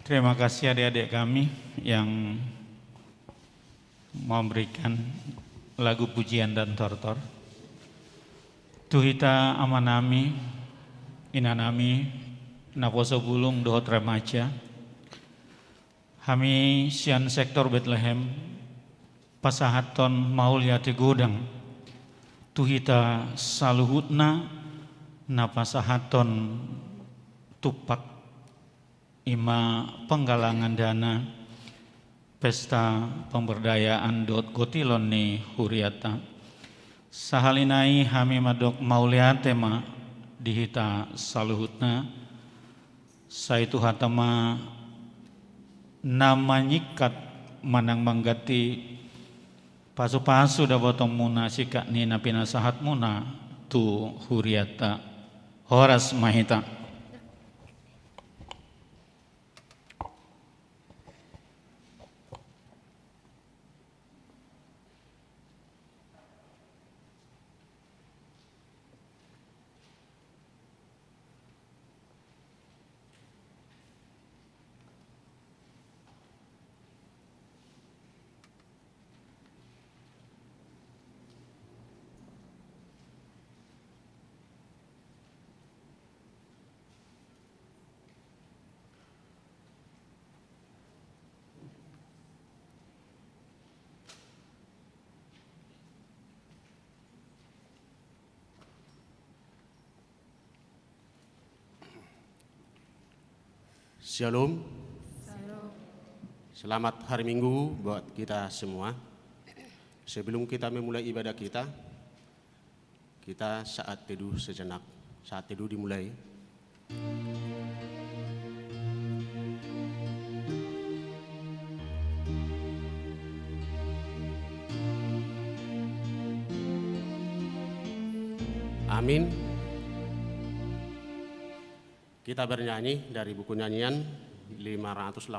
Terima kasih adik-adik kami yang memberikan lagu pujian dan tortor. Tuhita amanami, inanami, naposo bulung dohot remaja. Kami sian sektor Bethlehem, pasahaton maul yati godang. Tuhita saluhutna, napasahaton tupak ima penggalangan dana pesta pemberdayaan dot gotilon ni huriata sahalinai hami madok mauliatema dihita saluhutna saitu hatama nama nyikat manang manggati pasu-pasu da botong muna sikak ni napina sahat muna tu huriata horas mahita. Shalom. Selamat hari Minggu buat kita semua. Sebelum kita memulai ibadah kita saat teduh sejenak. Saat teduh dimulai. Amin. Kita bernyanyi dari buku nyanyian 587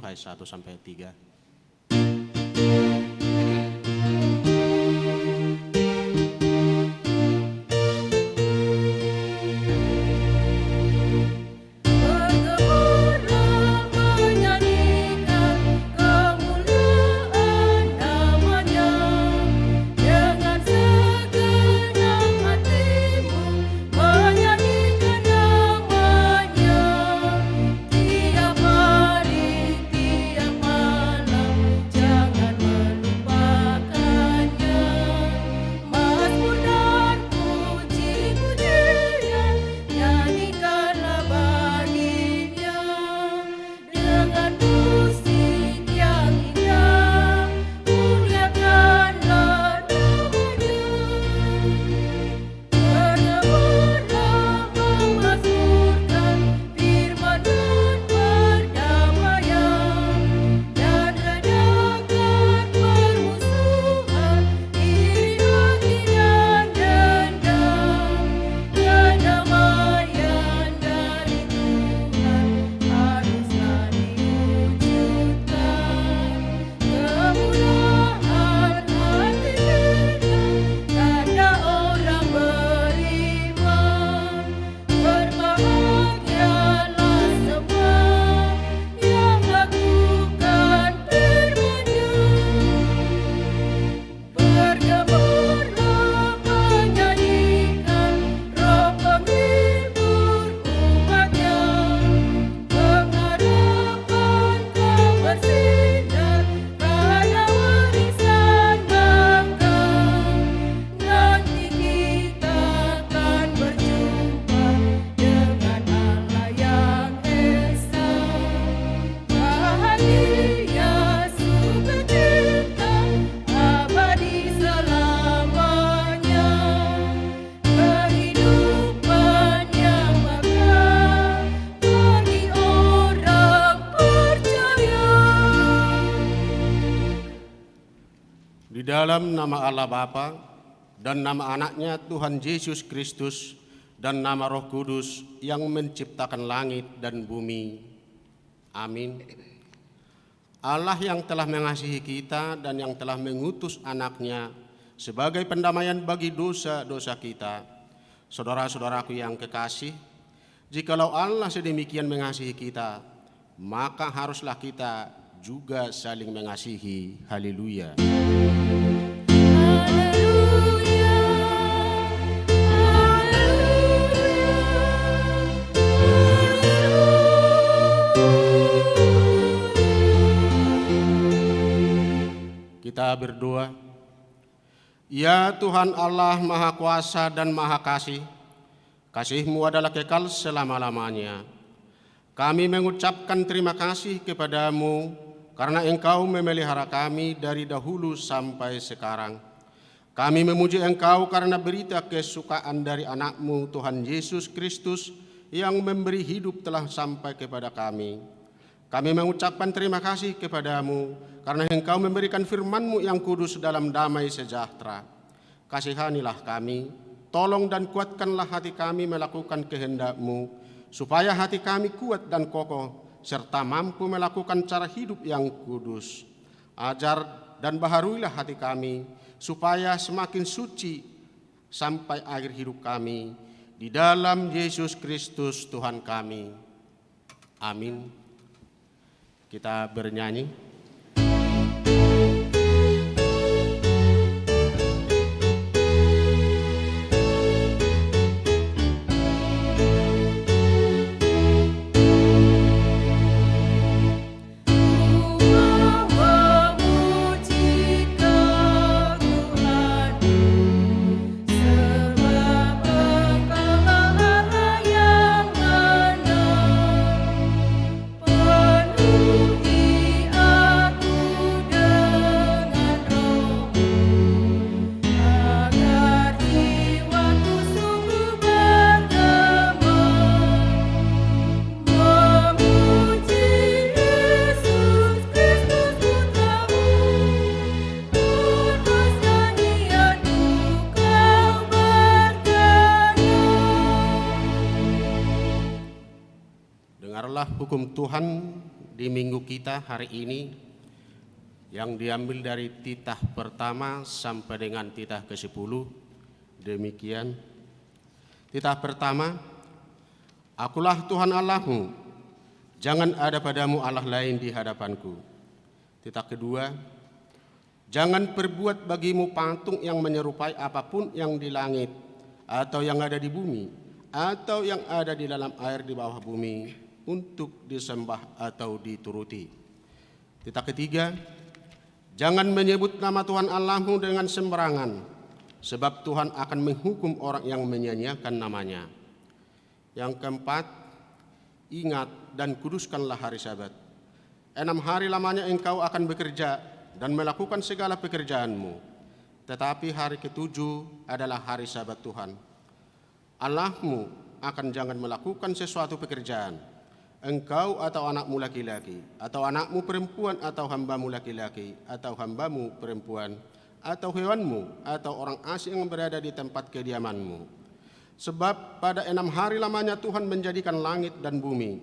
ayat 1 sampai 3. Di dalam nama Allah Bapa dan nama anaknya Tuhan Yesus Kristus dan nama Roh Kudus yang menciptakan langit dan bumi. Amin. Allah yang telah mengasihi kita dan yang telah mengutus anaknya sebagai pendamaian bagi dosa-dosa kita. Saudara-saudaraku yang kekasih, jikalau Allah sedemikian mengasihi kita, maka haruslah kita juga saling mengasihi. Haleluya. Kita berdoa. Ya Tuhan Allah Maha Kuasa dan Maha Kasih, kasih-Mu adalah kekal selama-lamanya. Kami mengucapkan terima kasih kepadamu karena Engkau memelihara kami dari dahulu sampai sekarang. Kami memuji Engkau karena berita kesukaan dari anak-Mu Tuhan Yesus Kristus yang memberi hidup telah sampai kepada kami. Kami mengucapkan terima kasih kepadamu karena Engkau memberikan firman-Mu yang kudus dalam damai sejahtera. Kasihanilah kami, tolong dan kuatkanlah hati kami melakukan kehendak-Mu, supaya hati kami kuat dan kokoh, serta mampu melakukan cara hidup yang kudus. Ajar dan baharuilah hati kami, supaya semakin suci sampai akhir hidup kami, di dalam Yesus Kristus Tuhan kami. Amin. Kita bernyanyi. Dengarlah hukum Tuhan di minggu kita hari ini yang diambil dari titah pertama sampai dengan titah ke-10. Demikian. Titah pertama, Akulah Tuhan Allahmu, jangan ada padamu Allah lain di hadapanku. Titah kedua, jangan perbuat bagimu patung yang menyerupai apapun yang di langit atau yang ada di bumi atau yang ada di dalam air di bawah bumi, untuk disembah atau dituruti. Titah ketiga, jangan menyebut nama Tuhan Allahmu dengan sembarangan, sebab Tuhan akan menghukum orang yang menyia-nyiakan namanya. Yang keempat, ingat dan kuduskanlah hari Sabat. 6 hari lamanya engkau akan bekerja dan melakukan segala pekerjaanmu, tetapi hari ke-7 adalah hari Sabat Tuhan Allahmu. Akan jangan melakukan sesuatu pekerjaan, engkau atau anakmu laki-laki, atau anakmu perempuan, atau hambamu laki-laki, atau hambamu perempuan, atau hewanmu, atau orang asing yang berada di tempat kediamanmu. Sebab pada 6 hari lamanya Tuhan menjadikan langit dan bumi,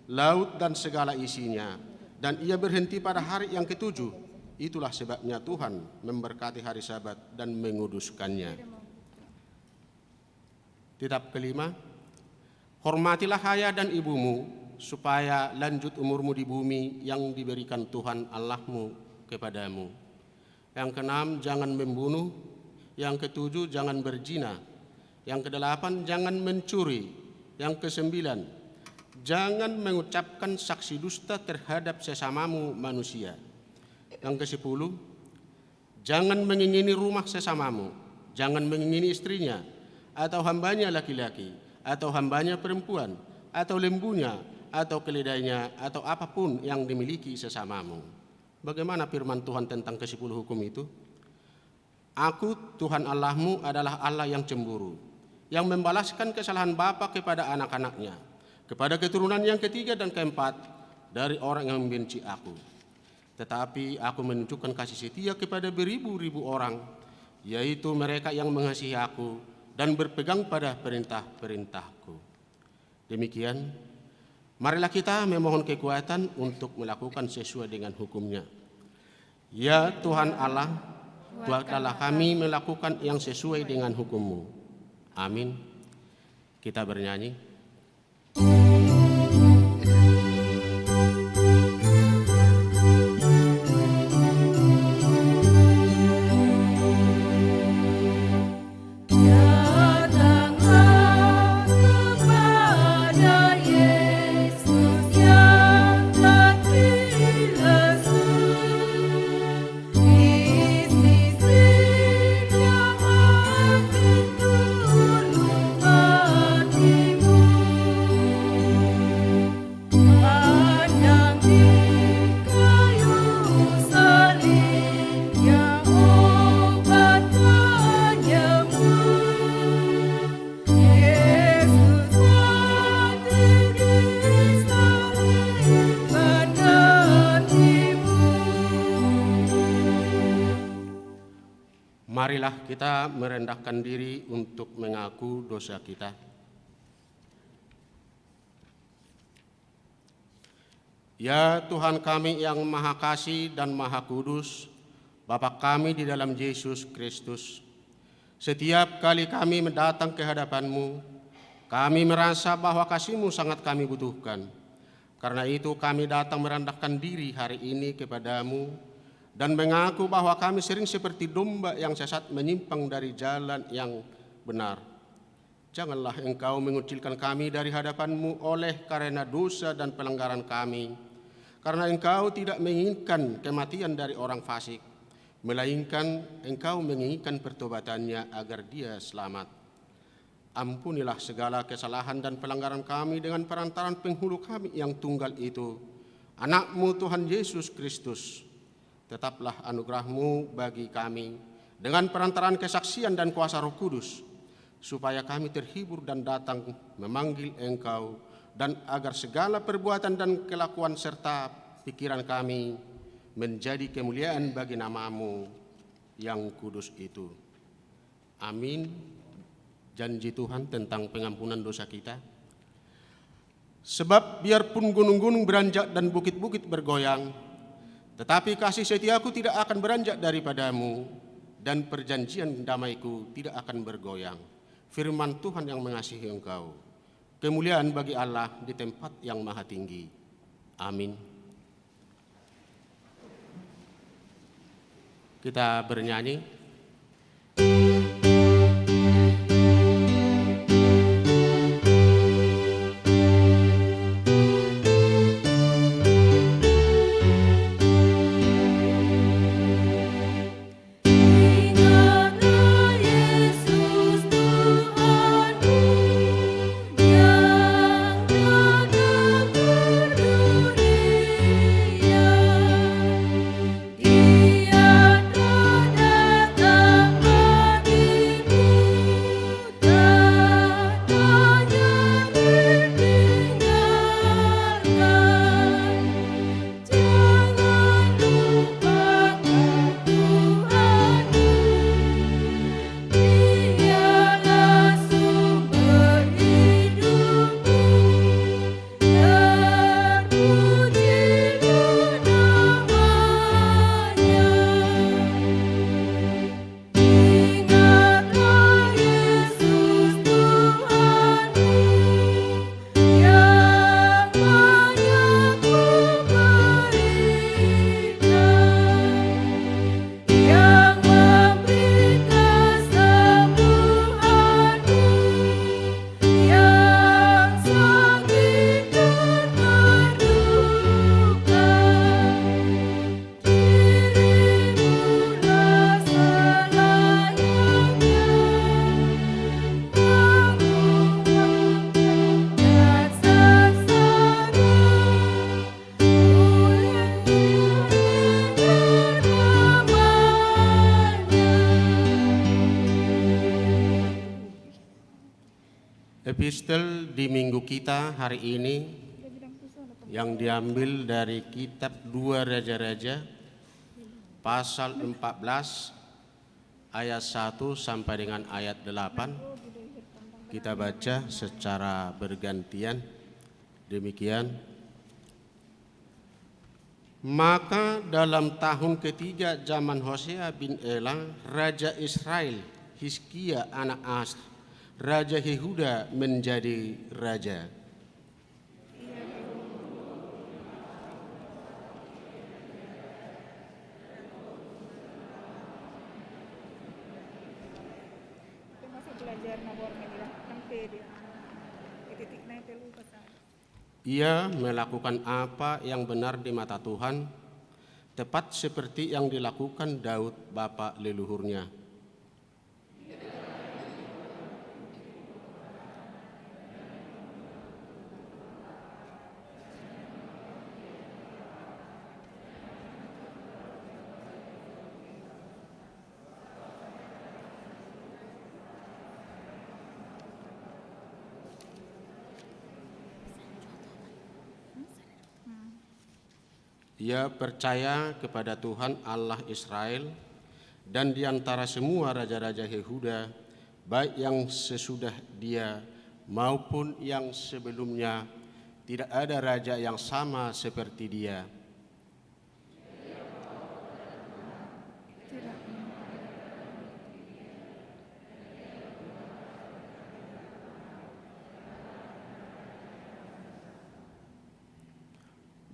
laut dan segala isinya, dan Ia berhenti pada hari yang ke-7. Itulah sebabnya Tuhan memberkati hari Sabat dan menguduskannya. Titah kelima, hormatilah ayah dan ibumu, supaya lanjut umurmu di bumi yang diberikan Tuhan Allahmu kepadamu. Yang keenam, jangan membunuh. Yang ketujuh, jangan berzina. Yang kedelapan, jangan mencuri. Yang kesembilan, jangan mengucapkan saksi dusta terhadap sesamamu manusia. Yang ke-10, jangan mengingini rumah sesamamu, jangan mengingini istrinya, atau hambanya laki-laki, atau hambanya perempuan, atau lembunya, atau keledainya, atau apapun yang dimiliki sesamamu. Bagaimana firman Tuhan tentang ke-10 hukum itu? Aku, Tuhan Allahmu, adalah Allah yang cemburu, yang membalaskan kesalahan bapa kepada anak-anaknya, kepada keturunan yang ketiga dan keempat dari orang yang membenci aku. Tetapi aku menunjukkan kasih setia kepada beribu-ribu orang, yaitu mereka yang mengasihi aku dan berpegang pada perintah-perintahku. Demikian, marilah kita memohon kekuatan untuk melakukan sesuai dengan hukum-Nya. Ya Tuhan Allah, kuatkanlah kami melakukan yang sesuai dengan hukum-Mu. Amin. Kita bernyanyi. Marilah kita merendahkan diri untuk mengaku dosa kita. Ya Tuhan kami yang Maha Kasih dan Maha Kudus, Bapa kami di dalam Yesus Kristus, setiap kali kami mendatang ke hadapan-Mu, kami merasa bahwa kasih-Mu sangat kami butuhkan. Karena itu kami datang merendahkan diri hari ini kepada-Mu dan mengaku bahwa kami sering seperti domba yang sesat menyimpang dari jalan yang benar. Janganlah Engkau mengucilkan kami dari hadapan-Mu oleh karena dosa dan pelanggaran kami. Karena Engkau tidak menginginkan kematian dari orang fasik, melainkan Engkau menginginkan pertobatannya agar dia selamat. Ampunilah segala kesalahan dan pelanggaran kami dengan perantaraan penghulu kami yang tunggal itu, Anak-Mu Tuhan Yesus Kristus. Tetaplah anugerah-Mu bagi kami dengan perantaraan kesaksian dan kuasa Roh Kudus, supaya kami terhibur dan datang memanggil Engkau, dan agar segala perbuatan dan kelakuan serta pikiran kami menjadi kemuliaan bagi nama-Mu yang kudus itu. Amin. Janji Tuhan tentang pengampunan dosa kita. Sebab biarpun gunung-gunung beranjak dan bukit-bukit bergoyang, tetapi kasih setiaku tidak akan beranjak daripada-Mu, dan perjanjian damaiku tidak akan bergoyang. Firman Tuhan yang mengasihi Engkau. Kemuliaan bagi Allah di tempat yang maha tinggi. Amin. Kita bernyanyi. Epistel di minggu kita hari ini yang diambil dari kitab 2 Raja-Raja pasal 14 ayat 1 sampai dengan ayat 8. Kita baca secara bergantian. Demikian. Maka dalam tahun ketiga zaman Hosea bin Ela, Raja Israel, Hizkia anak Asa, Raja Yehuda menjadi raja. Ia melakukan apa yang benar di mata Tuhan, tepat seperti yang dilakukan Daud bapa leluhurnya. Ia percaya kepada Tuhan Allah Israel dan di antara semua raja-raja Yehuda, baik yang sesudah dia maupun yang sebelumnya, tidak ada raja yang sama seperti dia.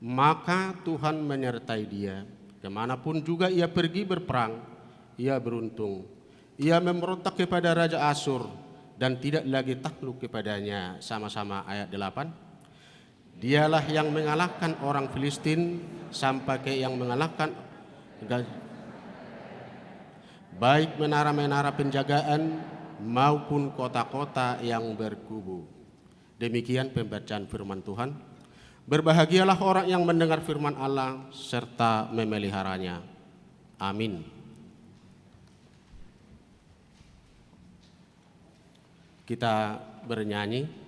Maka Tuhan menyertai dia, kemanapun juga ia pergi berperang, ia beruntung. Ia memberontak kepada Raja Asyur dan tidak lagi takluk kepadanya. Sama-sama ayat 8. Dialah yang mengalahkan orang Filistin sampai ke yang mengalahkan baik menara-menara penjagaan maupun kota-kota yang berkubu. Demikian pembacaan firman Tuhan. Berbahagialah orang yang mendengar firman Allah serta memeliharanya. Amin. Kita bernyanyi.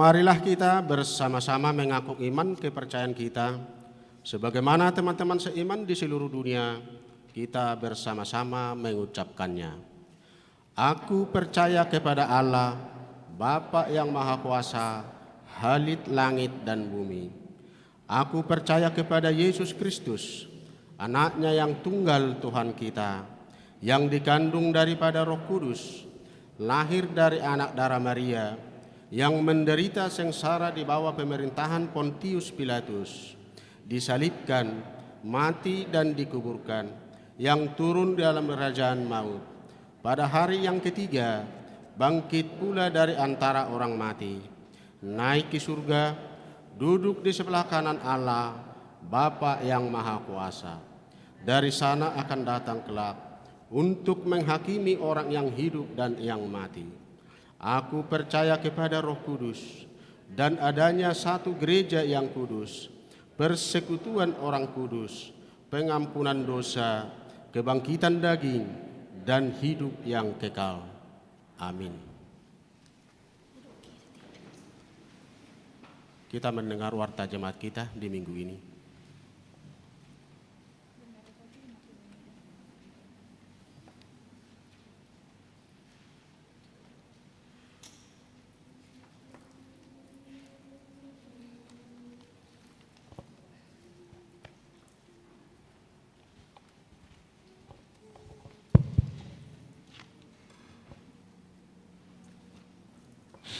Marilah kita bersama-sama mengaku iman kepercayaan kita. Sebagaimana teman-teman seiman di seluruh dunia, kita bersama-sama mengucapkannya. Aku percaya kepada Allah, Bapa yang Maha Kuasa, Khalid langit dan bumi. Aku percaya kepada Yesus Kristus, Anaknya yang tunggal Tuhan kita, yang dikandung daripada Roh Kudus, lahir dari anak darah Maria, yang menderita sengsara di bawah pemerintahan Pontius Pilatus, disalibkan, mati dan dikuburkan, yang turun dalam kerajaan maut. Pada hari yang ketiga, bangkit pula dari antara orang mati, naik ke surga, duduk di sebelah kanan Allah, Bapa yang Maha Kuasa. Dari sana akan datang kelak untuk menghakimi orang yang hidup dan yang mati. Aku percaya kepada Roh Kudus dan adanya satu gereja yang kudus, persekutuan orang kudus, pengampunan dosa, kebangkitan daging, dan hidup yang kekal. Amin. Kita mendengar warta jemaat kita di minggu ini.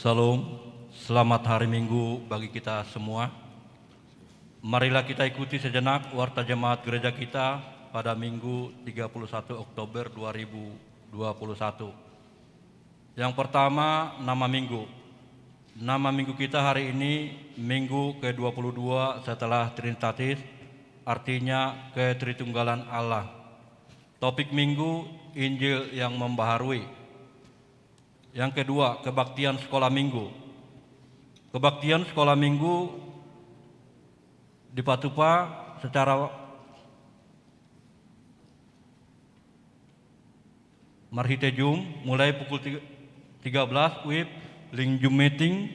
Salam, selamat hari Minggu bagi kita semua. Marilah kita ikuti sejenak warta jemaat gereja kita pada Minggu 31 Oktober 2021. Yang pertama, nama Minggu. Nama Minggu kita hari ini Minggu ke-22 setelah Trinitatis, artinya ketritunggalan Allah. Topik Minggu, Injil yang membaharui. Yang kedua, kebaktian sekolah minggu. Kebaktian sekolah minggu di Patupa secara marhitejum mulai pukul 13 WIB link Zoom meeting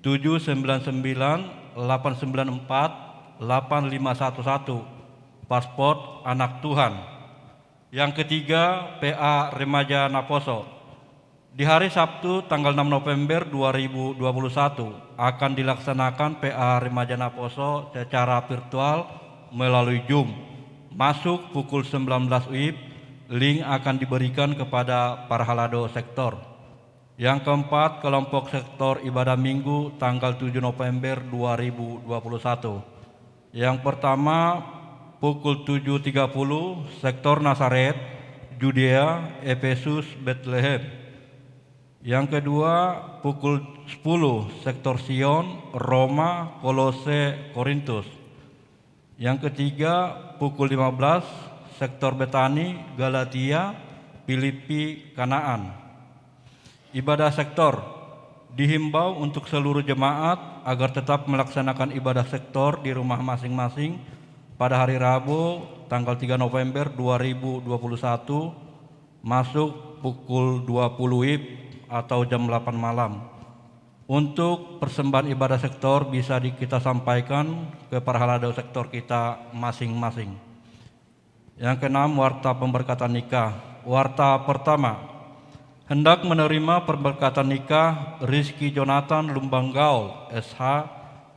799 894 8511 pasport anak Tuhan. Yang ketiga, PA Remaja Naposo. Di hari Sabtu tanggal 6 November 2021 akan dilaksanakan PA Remaja Naposo secara virtual melalui Zoom. Masuk pukul 19 WIB, link akan diberikan kepada para halado sektor. Yang keempat, kelompok sektor ibadah minggu tanggal 7 November 2021. Yang pertama, pukul 7.30 sektor Nazaret, Judea, Efesus, Bethlehem. Yang kedua, pukul 10 sektor Sion, Roma, Kolose, Korintus. Yang ketiga, pukul 15 sektor Betani, Galatia, Filipi, Kanaan. Ibadah sektor dihimbau untuk seluruh jemaat agar tetap melaksanakan ibadah sektor di rumah masing-masing pada hari Rabu tanggal 3 November 2021 masuk pukul 20 WIB atau jam 8 malam. Untuk persembahan ibadah sektor bisa kita sampaikan ke para halado sektor kita masing-masing. Yang keenam, warta pemberkatan nikah. Warta pertama, hendak menerima pemberkatan nikah Rizky Jonathan Lumban Gaul, SH,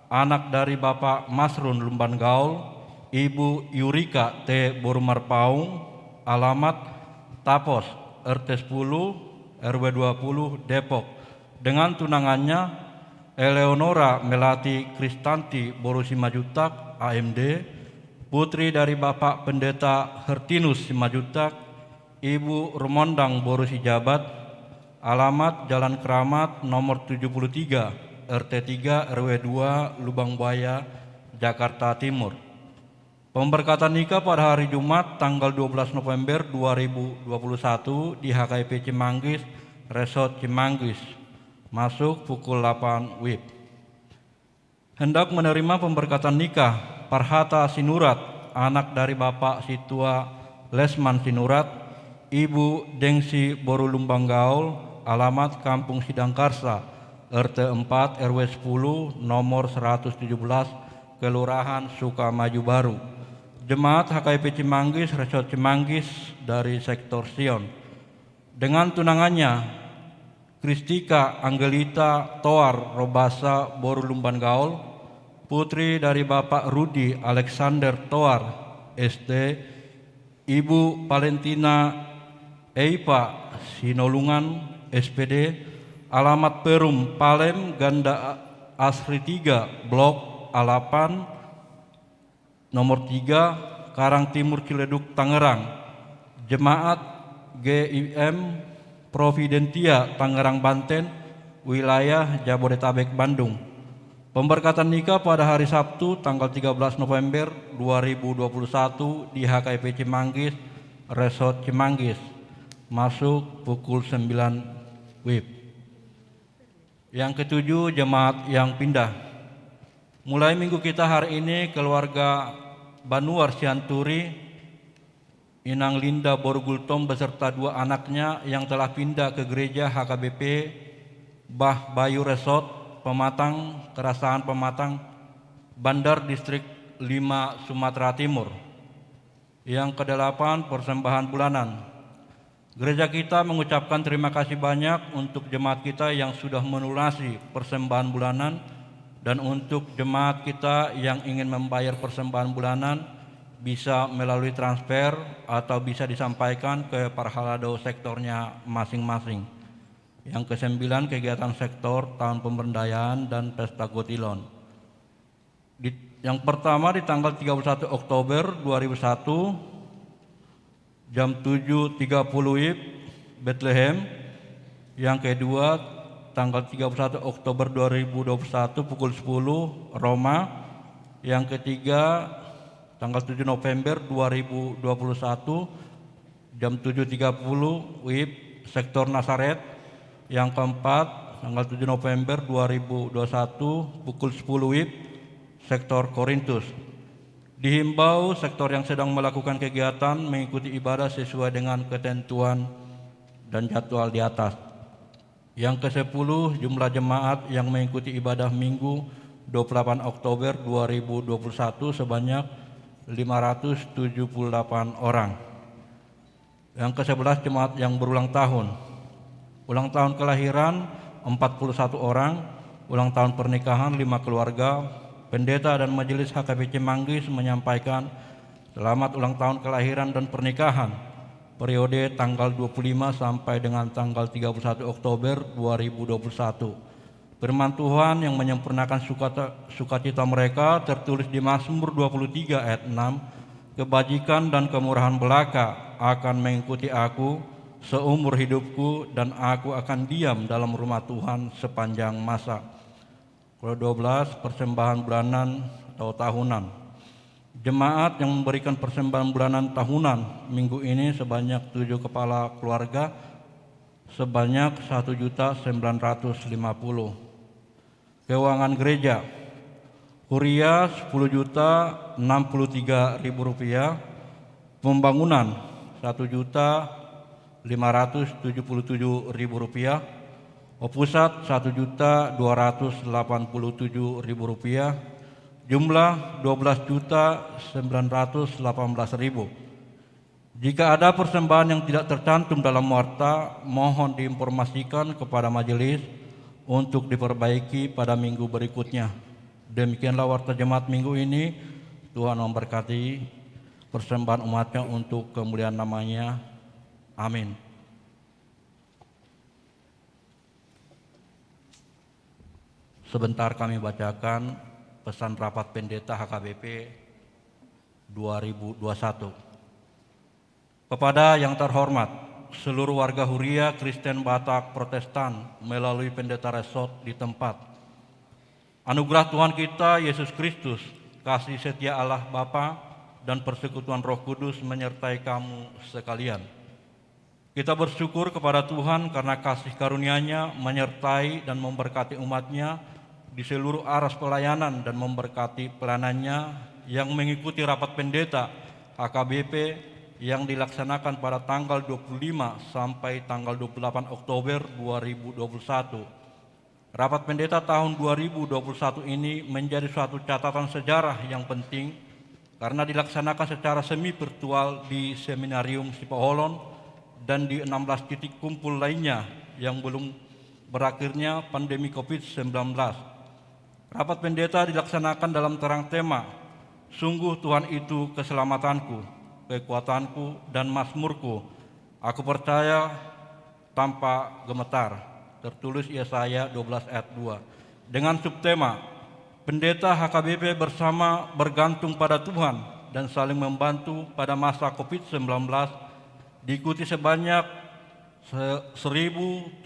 anak dari Bapak Masrun Lumban Gaul, Ibu Yurika T. Borumar Paung, alamat Tapos, RT 10, RW 20 Depok, dengan tunangannya Eleonora Melati Kristanti Boru Simajutak AMD, putri dari Bapak Pendeta Hertinus Simajutak, Ibu Remondang Boru Sijabat, alamat Jalan Keramat nomor 73 RT 3 RW 2 Lubang Buaya, Jakarta Timur. Pemberkatan nikah pada hari Jumat tanggal 12 November 2021 di HKIP Cimanggis, Resort Cimanggis. Masuk pukul 8 WIB. Hendak menerima pemberkatan nikah Parhata Sinurat, anak dari Bapak Situa Lesman Sinurat, Ibu Dengsi Boru Lumbang Gaul, alamat Kampung Sidangkarsa, RT 4 RW 10 nomor 117, Kelurahan Sukamaju Baru. Jemaat HKIP Cimanggis, Resort Cimanggis dari sektor Sion. Dengan tunangannya Kristika Angelita Toar Robasa Boru Lumban Gaul, putri dari Bapak Rudi Alexander Toar SD, Ibu Valentina Eipa Sinolungan SPD, alamat Perum Palem Ganda Asri 3 Blok Alapan nomor 3 Karang Timur Ciledug Tangerang. Jemaat GIM Providentia Tangerang Banten, wilayah Jabodetabek Bandung. Pemberkatan nikah pada hari Sabtu tanggal 13 November 2021 di HKIP Cimanggis, Resort Cimanggis. Masuk pukul 9 WIB. Yang ketujuh, jemaat yang pindah. Mulai minggu kita hari ini, keluarga Banuar Sianturi, Inang Linda Borgultom beserta 2 anaknya yang telah pindah ke gereja HKBP Bah Bayu Resort Pematang, Kerasaan Pematang, Bandar Distrik 5 Sumatera Timur. Yang ke-8, persembahan bulanan. Gereja kita mengucapkan terima kasih banyak untuk jemaat kita yang sudah melunasi persembahan bulanan, dan untuk jemaat kita yang ingin membayar persembahan bulanan bisa melalui transfer atau bisa disampaikan ke para halado sektornya masing-masing. Yang ke-9, kegiatan sektor tahun pemberdayaan dan pesta Gotilon. Yang pertama di tanggal 31 Oktober 2001 jam 7.30 WIB Bethlehem. Yang kedua tanggal 31 Oktober 2021 pukul 10 Roma. Yang ketiga tanggal 7 November 2021 jam 7.30 WIB sektor Nazaret. Yang keempat, tanggal 7 November 2021 pukul 10 WIB, sektor Korintus. Dihimbau sektor yang sedang melakukan kegiatan mengikuti ibadah sesuai dengan ketentuan dan jadwal di atas. Yang ke-10, jumlah jemaat yang mengikuti ibadah Minggu 28 Oktober 2021 sebanyak 578 orang. Yang ke-11, jemaat yang berulang tahun. Ulang tahun kelahiran 41 orang, ulang tahun pernikahan 5 keluarga. Pendeta dan Majelis HKBP Manggis menyampaikan selamat ulang tahun kelahiran dan pernikahan periode tanggal 25 sampai dengan tanggal 31 Oktober 2021. Firman Tuhan yang menyempurnakan sukacita mereka tertulis di Mazmur 23 ayat 6, kebajikan dan kemurahan belaka akan mengikuti aku seumur hidupku dan aku akan diam dalam rumah Tuhan sepanjang masa. Ke-12, persembahan bulanan atau tahunan. Jemaat yang memberikan persembahan bulanan tahunan minggu ini sebanyak 7 kepala keluarga sebanyak 1.950. Keuangan gereja, Huria 10.063.000 rupiah, pembangunan 1.577.000 rupiah, Pusat 1.287.000 rupiah, jumlah 12.918.000. Jika ada persembahan yang tidak tercantum dalam warta, mohon diinformasikan kepada majelis untuk diperbaiki pada minggu berikutnya. Demikianlah warta jemaat minggu ini. Tuhan memberkati persembahan umatnya untuk kemuliaan namanya. Amin. Sebentar kami bacakan pesan rapat pendeta HKBP 2021. Kepada yang terhormat seluruh warga Huria Kristen Batak Protestan melalui pendeta resort di tempat, anugerah Tuhan kita Yesus Kristus, kasih setia Allah Bapa dan persekutuan Roh Kudus menyertai kamu sekalian. Kita bersyukur kepada Tuhan karena kasih karunia-Nya menyertai dan memberkati umat-Nya di seluruh aras pelayanan dan memberkati pelayanannya yang mengikuti rapat pendeta HKBP yang dilaksanakan pada tanggal 25 sampai tanggal 28 Oktober 2021. Rapat pendeta tahun 2021 ini menjadi suatu catatan sejarah yang penting karena dilaksanakan secara semi virtual di Seminarium Sipoholon dan di 16 titik kumpul lainnya yang belum berakhirnya pandemi COVID-19. Rapat pendeta dilaksanakan dalam terang tema, sungguh Tuhan itu keselamatanku, kekuatanku, dan mazmurku. Aku percaya tanpa gemetar. Tertulis Yesaya 12 ayat 2. Dengan subtema, pendeta HKBP bersama bergantung pada Tuhan dan saling membantu pada masa COVID-19 diikuti sebanyak 1.079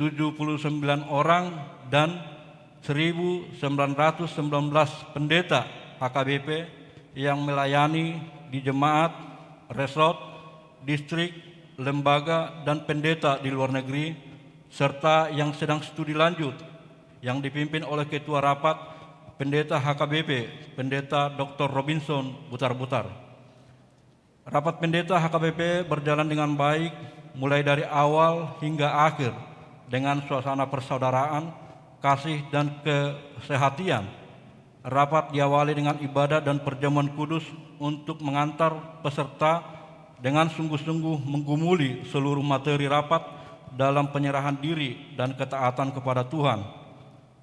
orang dan 1.919 pendeta HKBP yang melayani di jemaat, resort, distrik, lembaga, dan pendeta di luar negeri, serta yang sedang studi lanjut yang dipimpin oleh Ketua Rapat Pendeta HKBP, Pendeta Dr. Robinson Butar-Butar. Rapat pendeta HKBP berjalan dengan baik mulai dari awal hingga akhir dengan suasana persaudaraan, kasih dan kesehatian. Rapat diawali dengan ibadah dan perjamuan kudus untuk mengantar peserta dengan sungguh-sungguh menggumuli seluruh materi rapat dalam penyerahan diri dan ketaatan kepada Tuhan.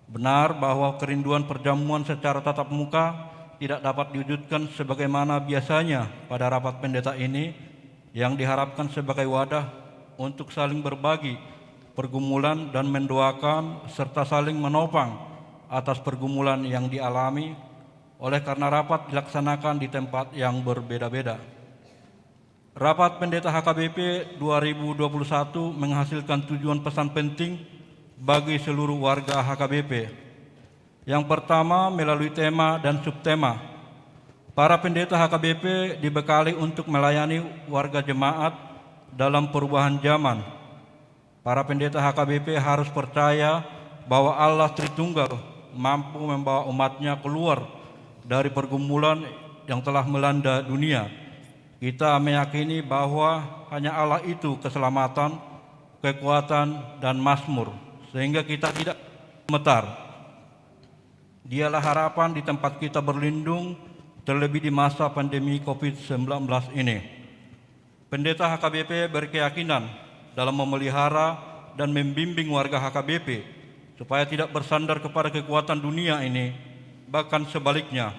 Benar bahwa kerinduan perjamuan secara tatap muka tidak dapat diwujudkan sebagaimana biasanya pada rapat pendeta ini yang diharapkan sebagai wadah untuk saling berbagi pergumulan dan mendoakan serta saling menopang atas pergumulan yang dialami oleh karena rapat dilaksanakan di tempat yang berbeda-beda. Rapat pendeta HKBP 2021 menghasilkan tujuan pesan penting bagi seluruh warga HKBP. Yang pertama melalui tema dan subtema. Para pendeta HKBP dibekali untuk melayani warga jemaat dalam perubahan zaman. para pendeta HKBP harus percaya bahwa Allah Tritunggal mampu membawa umatnya keluar dari pergumulan yang telah melanda dunia. Kita meyakini bahwa hanya Allah itu keselamatan, kekuatan, dan mazmur, sehingga kita tidak gemetar. Dialah harapan di tempat kita berlindung, terlebih di masa pandemi COVID-19 ini. Pendeta HKBP berkeyakinan dalam memelihara dan membimbing warga HKBP supaya tidak bersandar kepada kekuatan dunia ini, bahkan sebaliknya,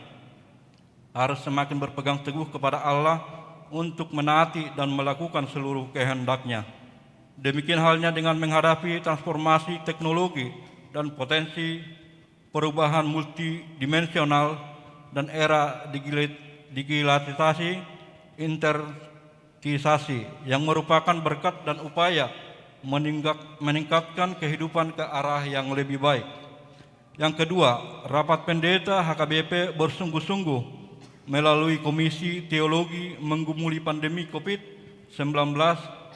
harus semakin berpegang teguh kepada Allah untuk menaati dan melakukan seluruh kehendak-Nya. Demikian halnya dengan menghadapi transformasi teknologi dan potensi perubahan multidimensional dan era digitalisasi interkisasi yang merupakan berkat dan upaya meningkatkan kehidupan ke arah yang lebih baik. Yang kedua, rapat pendeta HKBP bersungguh-sungguh melalui Komisi Teologi menggumuli pandemi COVID-19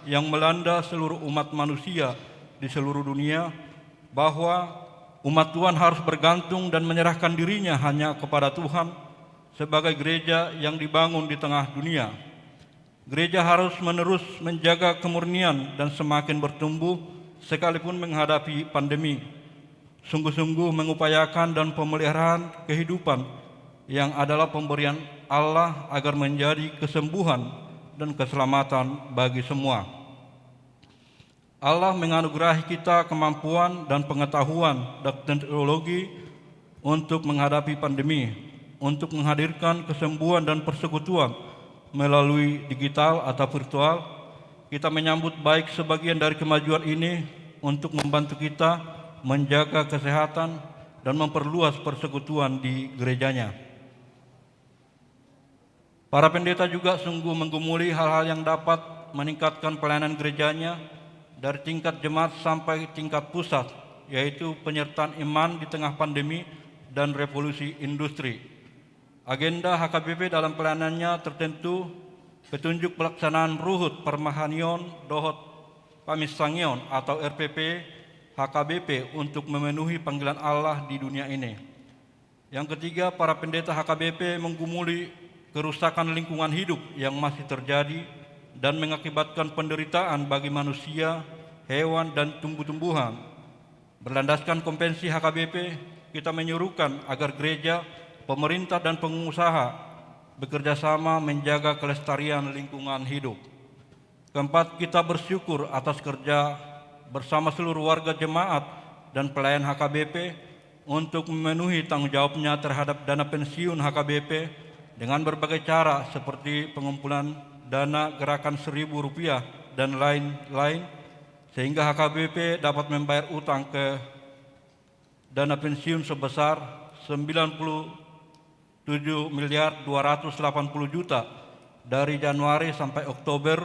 yang melanda seluruh umat manusia di seluruh dunia, bahwa umat Tuhan harus bergantung dan menyerahkan dirinya hanya kepada Tuhan sebagai gereja yang dibangun di tengah dunia. Gereja harus menerus menjaga kemurnian dan semakin bertumbuh sekalipun menghadapi pandemi. Sungguh-sungguh mengupayakan dan pemeliharaan kehidupan yang adalah pemberian Allah agar menjadi kesembuhan dan keselamatan bagi semua. Allah menganugerahi kita kemampuan dan pengetahuan dan teknologi untuk menghadapi pandemi, untuk menghadirkan kesembuhan dan persekutuan melalui digital atau virtual. Kita menyambut baik sebagian dari kemajuan ini untuk membantu kita menjaga kesehatan dan memperluas persekutuan di gerejanya. Para pendeta juga sungguh menggumuli hal-hal yang dapat meningkatkan pelayanan gerejanya dari tingkat jemaat sampai tingkat pusat, yaitu penyertaan iman di tengah pandemi dan revolusi industri. Agenda HKBP dalam pelayanannya tertentu petunjuk pelaksanaan Ruhut Permahanion Dohot Pamisangion atau RPP HKBP untuk memenuhi panggilan Allah di dunia ini. Yang ketiga, para pendeta HKBP menggumuli kerusakan lingkungan hidup yang masih terjadi dan mengakibatkan penderitaan bagi manusia, hewan, dan tumbuh-tumbuhan. Berlandaskan konvensi HKBP, kita menyuruhkan agar gereja, pemerintah, dan pengusaha bekerja sama menjaga kelestarian lingkungan hidup. Keempat, kita bersyukur atas kerja bersama seluruh warga jemaat dan pelayan HKBP untuk memenuhi tanggung jawabnya terhadap dana pensiun HKBP dengan berbagai cara seperti pengumpulan dana gerakan Rp1.000 dan lain-lain, sehingga HKBP dapat membayar utang ke dana pensiun sebesar 97.280.000.000 dari Januari sampai Oktober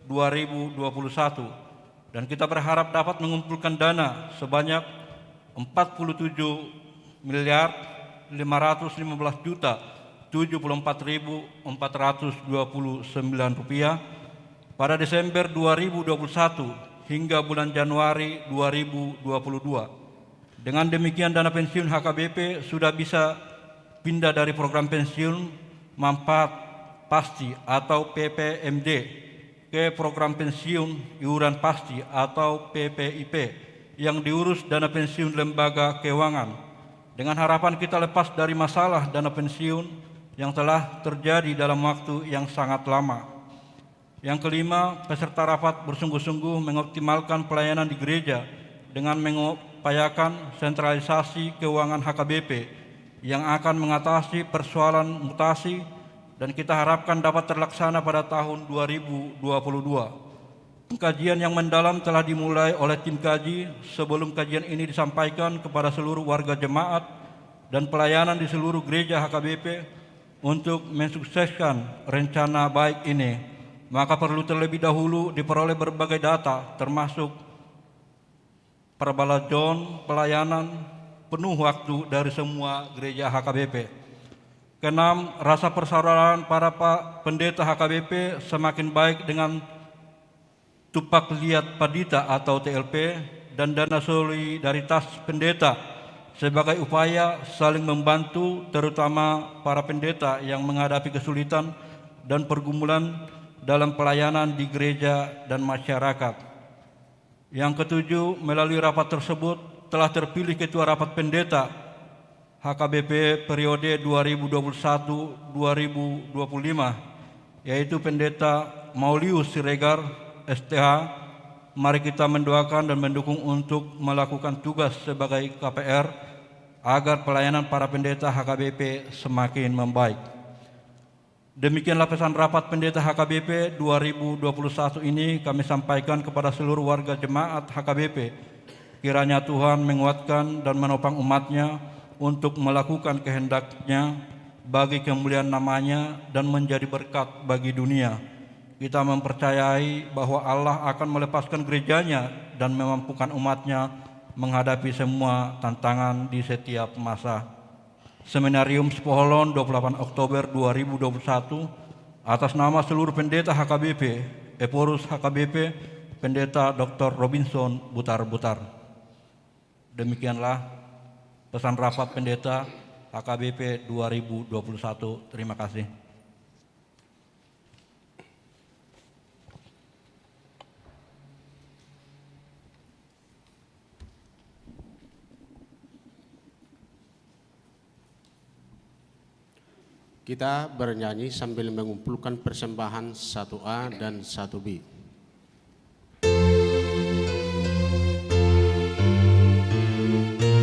2021. Dan kita berharap dapat mengumpulkan dana sebanyak 47.miliar 515.074.429 rupiah pada Desember 2021 hingga bulan Januari 2022. Dengan demikian dana pensiun HKBP sudah bisa pindah dari program pensiun manfaat pasti atau PPMD ke program pensiun iuran pasti atau PPIP yang diurus dana pensiun lembaga keuangan, dengan harapan kita lepas dari masalah dana pensiun yang telah terjadi dalam waktu yang sangat lama. Yang kelima, peserta rapat bersungguh-sungguh mengoptimalkan pelayanan di gereja dengan mengupayakan sentralisasi keuangan HKBP yang akan mengatasi persoalan mutasi dan kita harapkan dapat terlaksana pada tahun 2022. Kajian yang mendalam telah dimulai oleh tim kaji sebelum kajian ini disampaikan kepada seluruh warga jemaat dan pelayanan di seluruh gereja HKBP untuk mensukseskan rencana baik ini. Maka perlu terlebih dahulu diperoleh berbagai data termasuk perbalajon pelayanan penuh waktu dari semua gereja HKBP. Keenam, rasa persaudaraan para pendeta HKBP semakin baik dengan Tupak Liat Padita atau TLP, dan dana solidaritas pendeta sebagai upaya saling membantu terutama para pendeta yang menghadapi kesulitan dan pergumulan dalam pelayanan di gereja dan masyarakat. Yang ketujuh, melalui rapat tersebut telah terpilih Ketua Rapat Pendeta HKBP periode 2021-2025, yaitu Pendeta Maulius Siregar, STH. Mari kita mendoakan dan mendukung untuk melakukan tugas sebagai KPR agar pelayanan para pendeta HKBP semakin membaik. Demikianlah pesan rapat pendeta HKBP 2021 ini kami sampaikan kepada seluruh warga jemaat HKBP. Kiranya Tuhan menguatkan dan menopang umatnya untuk melakukan kehendaknya bagi kemuliaan namanya dan menjadi berkat bagi dunia. Kita mempercayai bahwa Allah akan melepaskan gerejanya dan memampukan umatnya menghadapi semua tantangan di setiap masa. Seminarium Sepoholon 28 Oktober 2021 atas nama seluruh pendeta HKBP, Eporus HKBP, Pendeta Dr. Robinson Butar-Butar. Demikianlah pesan rapat pendeta HKBP 2021. Terima kasih. Kita bernyanyi sambil mengumpulkan persembahan 1A dan 1B. Tabur firman-Mu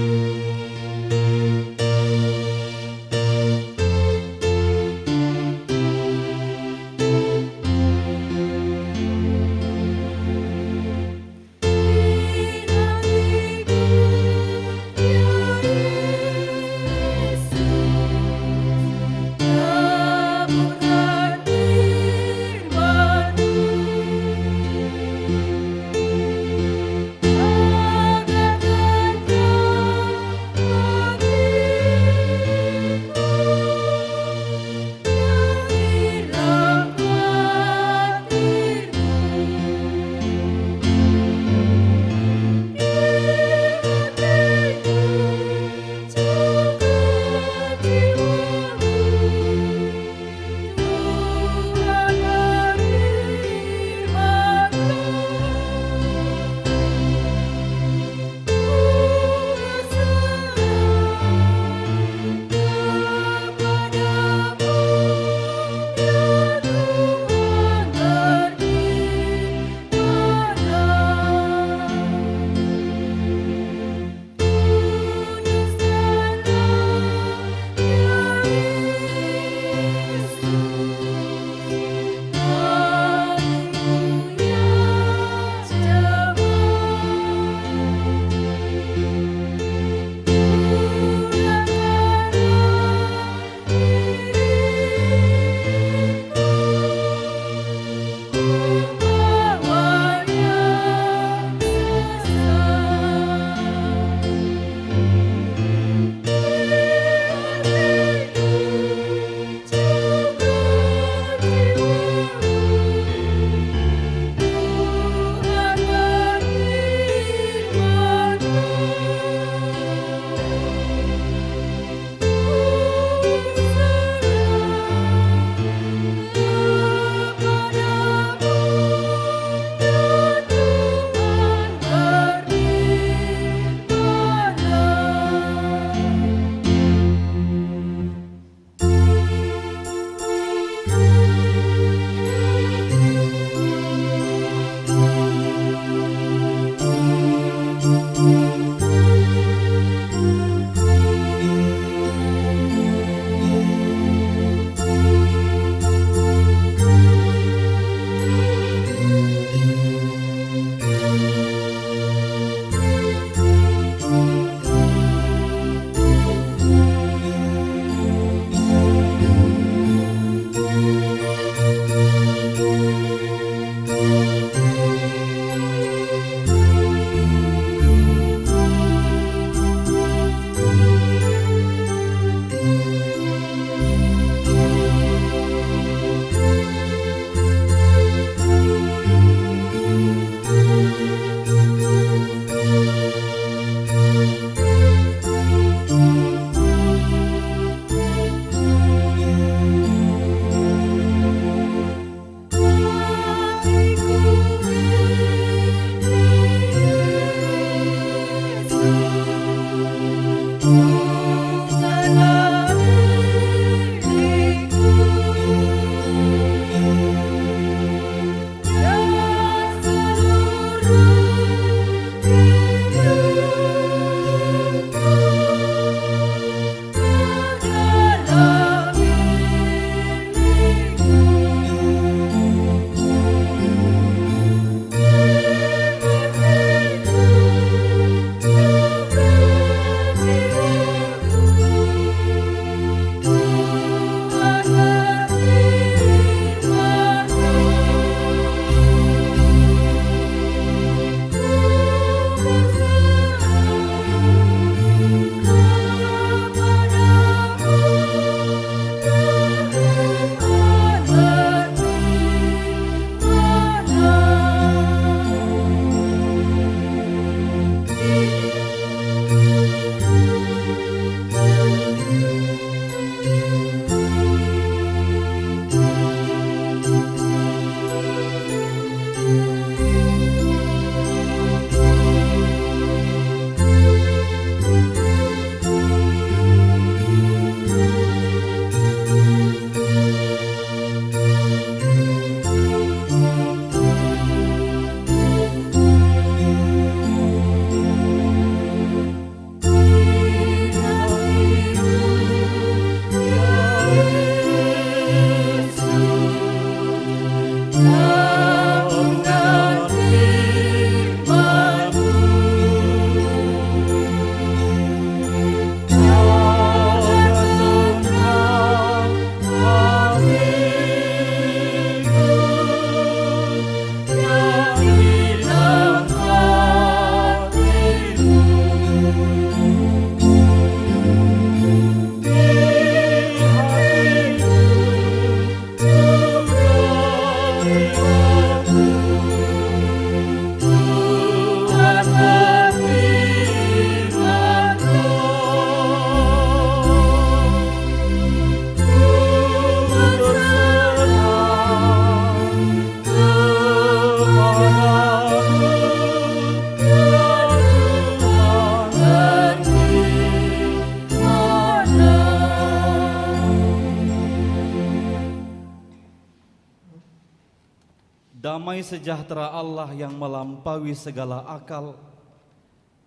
Damai sejahtera Allah yang melampaui segala akal,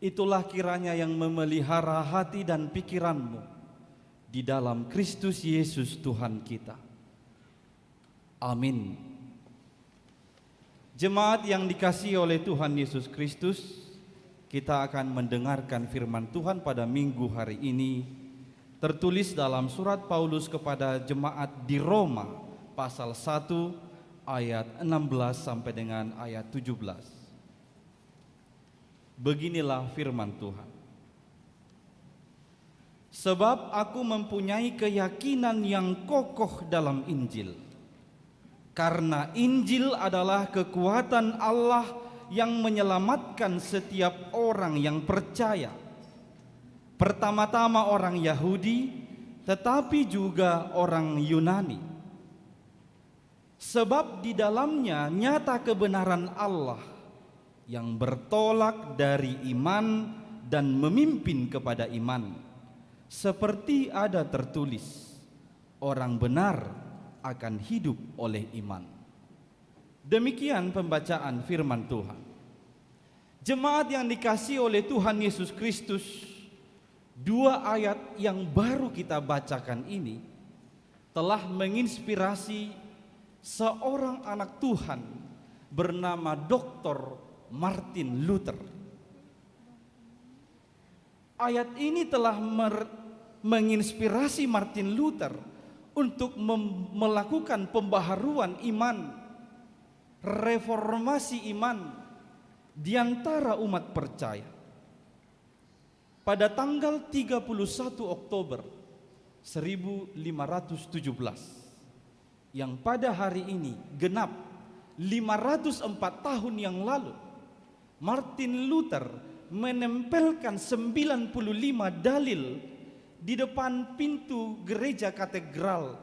itulah kiranya yang memelihara hati dan pikiranmu di dalam Kristus Yesus Tuhan kita. Amin. Jemaat yang dikasihi oleh Tuhan Yesus Kristus, kita akan mendengarkan firman Tuhan pada minggu hari ini, tertulis dalam surat Paulus kepada jemaat di Roma, pasal 1 ayat 16 sampai dengan ayat 17. Beginilah firman Tuhan. Sebab aku mempunyai keyakinan yang kokoh dalam Injil, karena Injil adalah kekuatan Allah yang menyelamatkan setiap orang yang percaya, pertama-tama orang Yahudi, tetapi juga orang Yunani. Sebab di dalamnya nyata kebenaran Allah yang bertolak dari iman dan memimpin kepada iman. Seperti ada tertulis, orang benar akan hidup oleh iman. Demikian pembacaan firman Tuhan. Jemaat yang dikasihi oleh Tuhan Yesus Kristus, dua ayat yang baru kita bacakan ini telah menginspirasi seorang anak Tuhan bernama Dr. Martin Luther. Ayat ini telah menginspirasi Martin Luther untuk melakukan pembaharuan iman, reformasi iman di antara umat percaya. Pada tanggal 31 Oktober 1517, yang pada hari ini genap 504 tahun yang lalu, Martin Luther menempelkan 95 dalil di depan pintu gereja katedral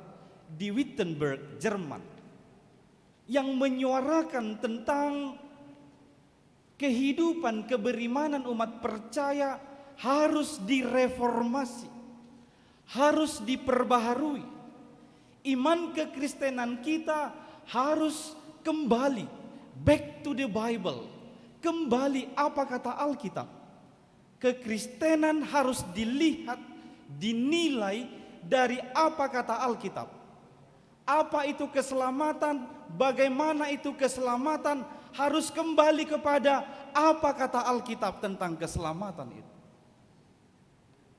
di Wittenberg, Jerman, yang menyuarakan tentang kehidupan keberimanan umat percaya harus direformasi, harus diperbaharui. Iman kekristenan kita harus kembali back to the Bible, kembali apa kata Alkitab. Kekristenan harus dilihat, dinilai dari apa kata Alkitab. Apa itu keselamatan, bagaimana itu keselamatan, harus kembali kepada apa kata Alkitab tentang keselamatan itu.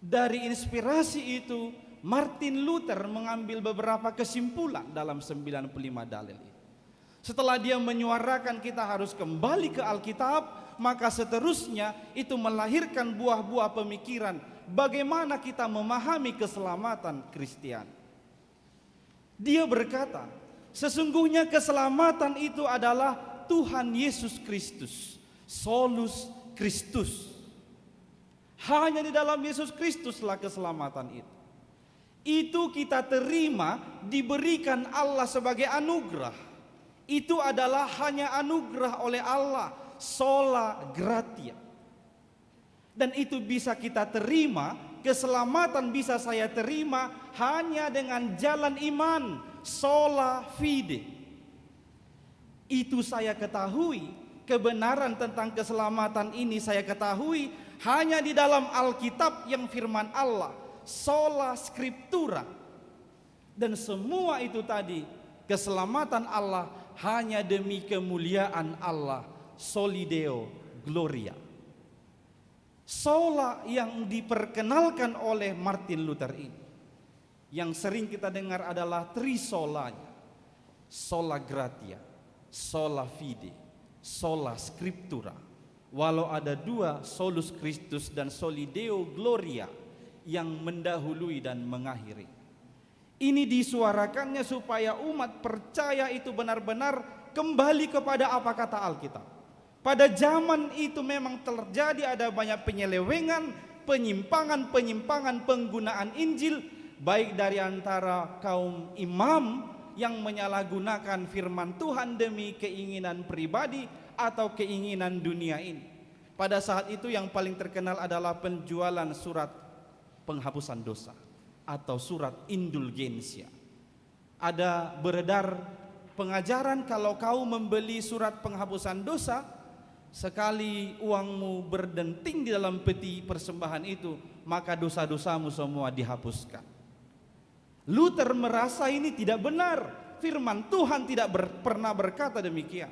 Dari inspirasi itu, Martin Luther mengambil beberapa kesimpulan dalam 95 dalil itu. Setelah dia menyuarakan kita harus kembali ke Alkitab, maka seterusnya itu melahirkan buah-buah pemikiran bagaimana kita memahami keselamatan Kristiani. Dia berkata, sesungguhnya keselamatan itu adalah Tuhan Yesus Kristus, solus Christus. Hanya di dalam Yesus Kristuslah keselamatan itu. Itu kita terima, diberikan Allah sebagai anugerah. Itu adalah hanya anugerah oleh Allah, sola gratia. Dan itu bisa kita terima, keselamatan bisa saya terima hanya dengan jalan iman, sola fide. Itu saya ketahui, kebenaran tentang keselamatan ini saya ketahui hanya di dalam Alkitab yang firman Allah, sola scriptura. Dan semua itu tadi, keselamatan Allah hanya demi kemuliaan Allah, soli Deo gloria. Sola yang diperkenalkan oleh Martin Luther ini, yang sering kita dengar adalah trisolanya, sola gratia, sola fide, sola scriptura. Walau ada dua, solus Christus dan soli Deo gloria, yang mendahului dan mengakhiri. Ini disuarakannya supaya umat percaya itu benar-benar kembali kepada apa kata Alkitab. Pada zaman itu memang terjadi ada banyak penyelewengan, penyimpangan penggunaan Injil, baik dari antara kaum imam yang menyalahgunakan firman Tuhan demi keinginan pribadi atau keinginan dunia ini. Pada saat itu yang paling terkenal adalah penjualan surat penghapusan dosa atau surat indulgensia. Ada beredar pengajaran kalau kau membeli surat penghapusan dosa, sekali uangmu berdenting di dalam peti persembahan itu, maka dosa-dosamu semua dihapuskan. Luther merasa ini tidak benar. Firman Tuhan tidak pernah berkata demikian.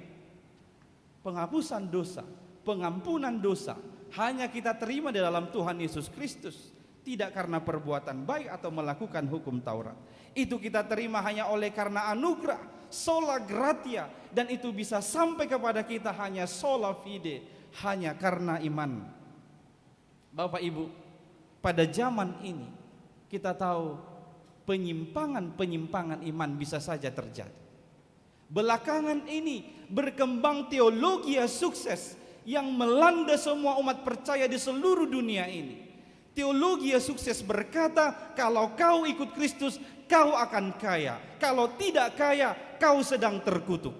Penghapusan dosa, pengampunan dosa hanya kita terima di dalam Tuhan Yesus Kristus, tidak karena perbuatan baik atau melakukan hukum Taurat. Itu kita terima hanya oleh karena anugerah, sola gratia, dan itu bisa sampai kepada kita hanya sola fide, hanya karena iman. Bapak Ibu, pada zaman ini kita tahu penyimpangan-penyimpangan iman bisa saja terjadi. Belakangan ini berkembang teologi sukses yang melanda semua umat percaya di seluruh dunia ini. Teologi sukses berkata, kalau kau ikut Kristus, kau akan kaya. Kalau tidak kaya, kau sedang terkutuk.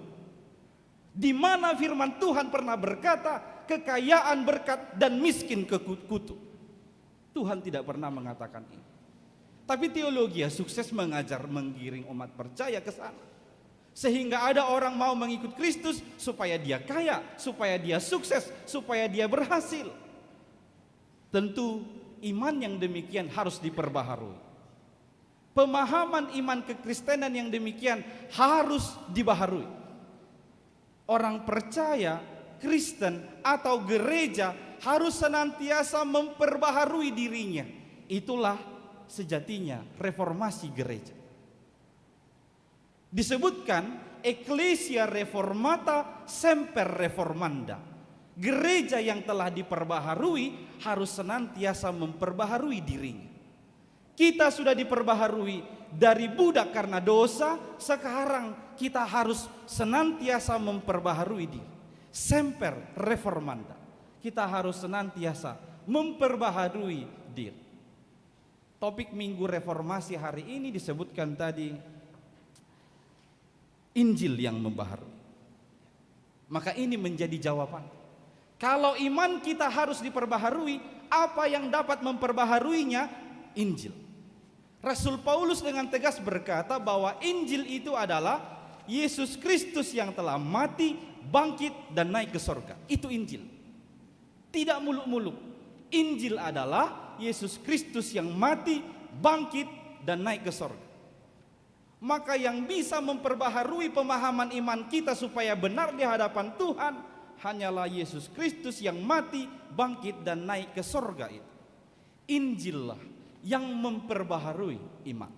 Di mana firman Tuhan pernah berkata, kekayaan berkat dan miskin kutuk. Tuhan tidak pernah mengatakan ini. Tapi teologi sukses menggiring umat percaya ke sana. Sehingga ada orang mau mengikut Kristus supaya dia kaya, supaya dia sukses, supaya dia berhasil. Tentu iman yang demikian harus diperbaharui. Pemahaman iman kekristenan yang demikian harus dibaharui. Orang percaya, Kristen atau gereja harus senantiasa memperbaharui dirinya. Itulah sejatinya reformasi gereja. Disebutkan Ecclesia Reformata Semper Reformanda. Gereja yang telah diperbaharui harus senantiasa memperbaharui dirinya. Kita sudah diperbaharui dari budak karena dosa, sekarang kita harus senantiasa memperbaharui diri. Semper Reformanda. Kita harus senantiasa memperbaharui diri. Topik Minggu Reformasi hari ini disebutkan tadi Injil yang membaharui. Maka ini menjadi jawaban. Kalau iman kita harus diperbaharui, apa yang dapat memperbaharuinya? Injil. Rasul Paulus dengan tegas berkata bahwa Injil itu adalah Yesus Kristus yang telah mati, bangkit dan naik ke sorga. Itu Injil. Tidak muluk-muluk. Injil adalah Yesus Kristus yang mati, bangkit dan naik ke sorga. Maka yang bisa memperbaharui pemahaman iman kita supaya benar di hadapan Tuhan hanyalah Yesus Kristus yang mati, bangkit dan naik ke sorga itu. Injillah yang memperbaharui iman.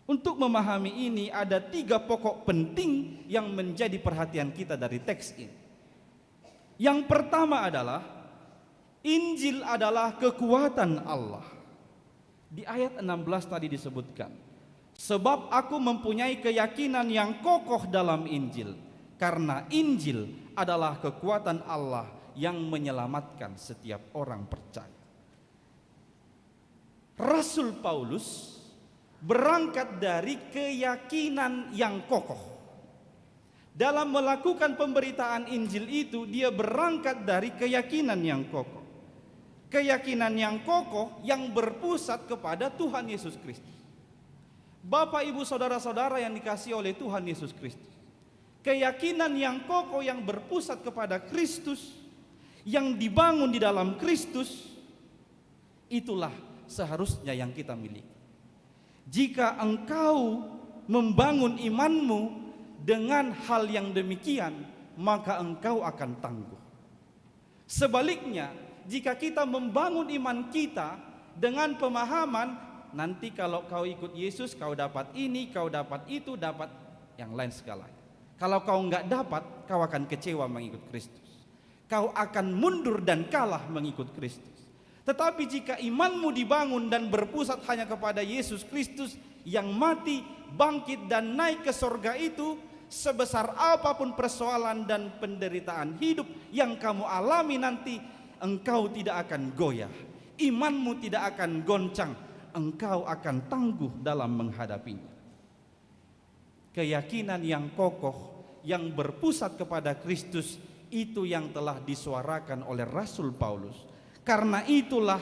Untuk memahami ini ada 3 pokok penting yang menjadi perhatian kita dari teks ini. Yang pertama adalah Injil adalah kekuatan Allah. Di ayat 16 tadi disebutkan, sebab aku mempunyai keyakinan yang kokoh dalam Injil, karena Injil adalah kekuatan Allah yang menyelamatkan setiap orang percaya. Rasul Paulus berangkat dari keyakinan yang kokoh. Dalam melakukan pemberitaan Injil itu, dia berangkat dari keyakinan yang kokoh. Keyakinan yang kokoh yang berpusat kepada Tuhan Yesus Kristus. Bapak, Ibu, saudara-saudara yang dikasihi oleh Tuhan Yesus Kristus, keyakinan yang kokoh yang berpusat kepada Kristus, yang dibangun di dalam Kristus, itulah seharusnya yang kita miliki. Jika engkau membangun imanmu dengan hal yang demikian, maka engkau akan tangguh. Sebaliknya, jika kita membangun iman kita dengan pemahaman nanti kalau kau ikut Yesus, kau dapat ini, kau dapat itu, dapat yang lain segalanya. Kalau kau enggak dapat, kau akan kecewa mengikut Kristus. Kau akan mundur dan kalah mengikut Kristus. Tetapi jika imanmu dibangun dan berpusat hanya kepada Yesus Kristus yang mati, bangkit dan naik ke sorga itu, sebesar apapun persoalan dan penderitaan hidup yang kamu alami nanti, engkau tidak akan goyah. Imanmu tidak akan goncang. Engkau akan tangguh dalam menghadapinya. Keyakinan yang kokoh yang berpusat kepada Kristus itu yang telah disuarakan oleh Rasul Paulus. Karena itulah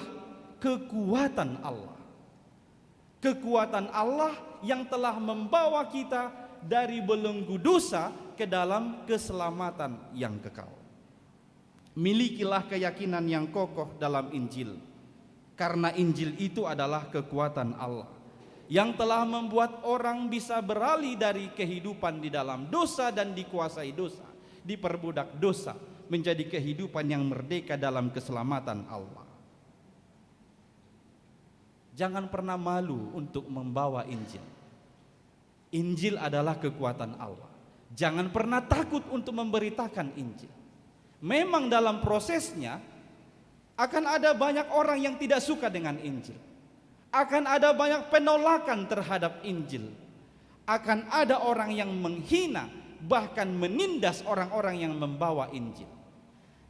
kekuatan Allah. Kekuatan Allah yang telah membawa kita dari belenggu dosa ke dalam keselamatan yang kekal. Milikilah keyakinan yang kokoh dalam Injil, karena Injil itu adalah kekuatan Allah yang telah membuat orang bisa beralih dari kehidupan di dalam dosa dan dikuasai dosa, diperbudak dosa, menjadi kehidupan yang merdeka dalam keselamatan Allah. Jangan pernah malu untuk membawa Injil. Injil adalah kekuatan Allah. Jangan pernah takut untuk memberitakan Injil. Memang dalam prosesnya akan ada banyak orang yang tidak suka dengan Injil. Akan ada banyak penolakan terhadap Injil. Akan ada orang yang menghina, bahkan menindas orang-orang yang membawa Injil.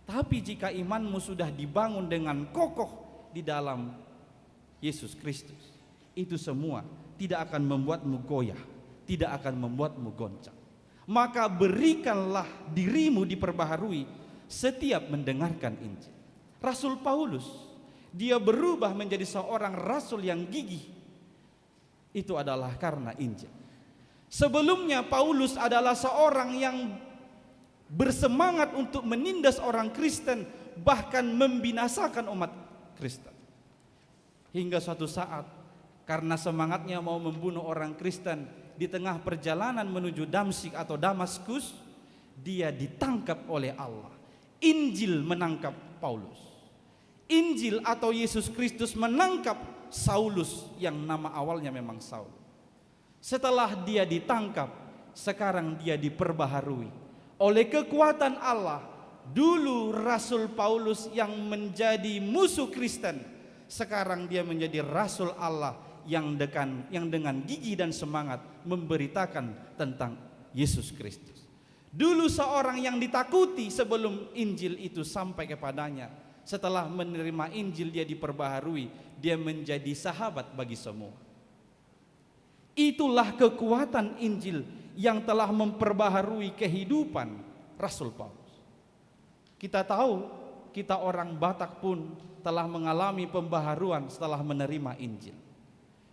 Tapi jika imanmu sudah dibangun dengan kokoh di dalam Yesus Kristus, itu semua tidak akan membuatmu goyah, tidak akan membuatmu goncang. Maka berikanlah dirimu diperbaharui setiap mendengarkan Injil. Rasul Paulus, dia berubah menjadi seorang rasul yang gigih. Itu adalah karena Injil. Sebelumnya Paulus adalah seorang yang bersemangat untuk menindas orang Kristen, bahkan membinasakan umat Kristen. Hingga suatu saat, karena semangatnya mau membunuh orang Kristen, di tengah perjalanan menuju Damsyik atau Damaskus, dia ditangkap oleh Allah. Injil menangkap Paulus. Injil atau Yesus Kristus menangkap Saulus, yang nama awalnya memang Saul. Setelah dia ditangkap, sekarang dia diperbaharui oleh kekuatan Allah. Dulu Rasul Paulus yang menjadi musuh Kristen, sekarang dia menjadi Rasul Allah yang dengan gigi dan semangat memberitakan tentang Yesus Kristus. Dulu seorang yang ditakuti sebelum Injil itu sampai kepadanya, setelah menerima Injil dia diperbaharui, dia menjadi sahabat bagi semua. Itulah kekuatan Injil yang telah memperbaharui kehidupan Rasul Paulus. Kita tahu, kita orang Batak pun telah mengalami pembaharuan setelah menerima Injil.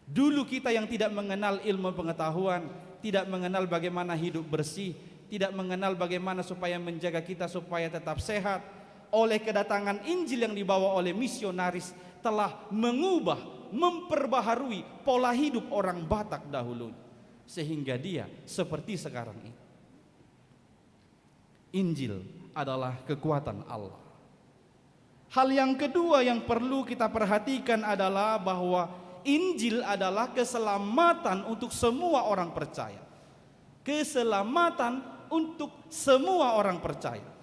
Dulu kita yang tidak mengenal ilmu pengetahuan, tidak mengenal bagaimana hidup bersih, tidak mengenal bagaimana supaya menjaga kita supaya tetap sehat, oleh kedatangan Injil yang dibawa oleh misionaris telah mengubah, memperbaharui pola hidup orang Batak dahulu, sehingga dia seperti sekarang ini. Injil adalah kekuatan Allah. Hal yang kedua yang perlu kita perhatikan adalah bahwa Injil adalah keselamatan untuk semua orang percaya. Keselamatan untuk semua orang percaya.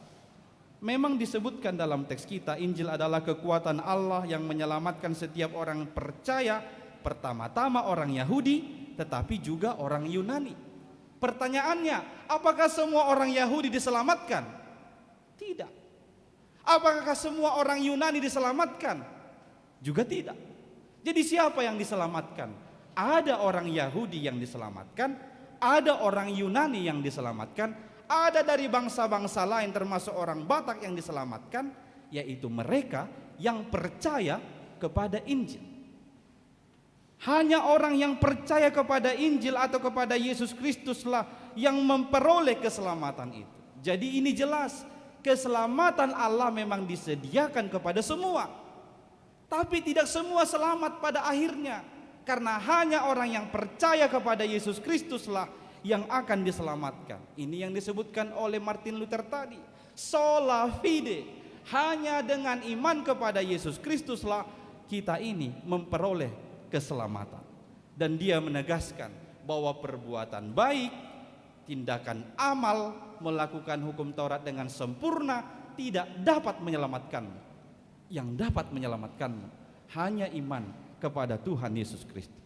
Memang disebutkan dalam teks kita, Injil adalah kekuatan Allah yang menyelamatkan setiap orang percaya, pertama-tama orang Yahudi, tetapi juga orang Yunani. Pertanyaannya, apakah semua orang Yahudi diselamatkan? Tidak. Apakah semua orang Yunani diselamatkan? Juga tidak. Jadi siapa yang diselamatkan? Ada orang Yahudi yang diselamatkan, ada orang Yunani yang diselamatkan, ada dari bangsa-bangsa lain termasuk orang Batak yang diselamatkan, yaitu mereka yang percaya kepada Injil. Hanya orang yang percaya kepada Injil atau kepada Yesus Kristuslah yang memperoleh keselamatan itu. Jadi ini jelas, keselamatan Allah memang disediakan kepada semua. Tapi tidak semua selamat pada akhirnya, karena hanya orang yang percaya kepada Yesus Kristuslah yang akan diselamatkan. Ini yang disebutkan oleh Martin Luther tadi. Sola fide, hanya dengan iman kepada Yesus Kristuslah kita ini memperoleh keselamatan. Dan dia menegaskan bahwa perbuatan baik, tindakan amal, melakukan hukum Taurat dengan sempurna tidak dapat menyelamatkanmu. Yang dapat menyelamatkanmu hanya iman kepada Tuhan Yesus Kristus.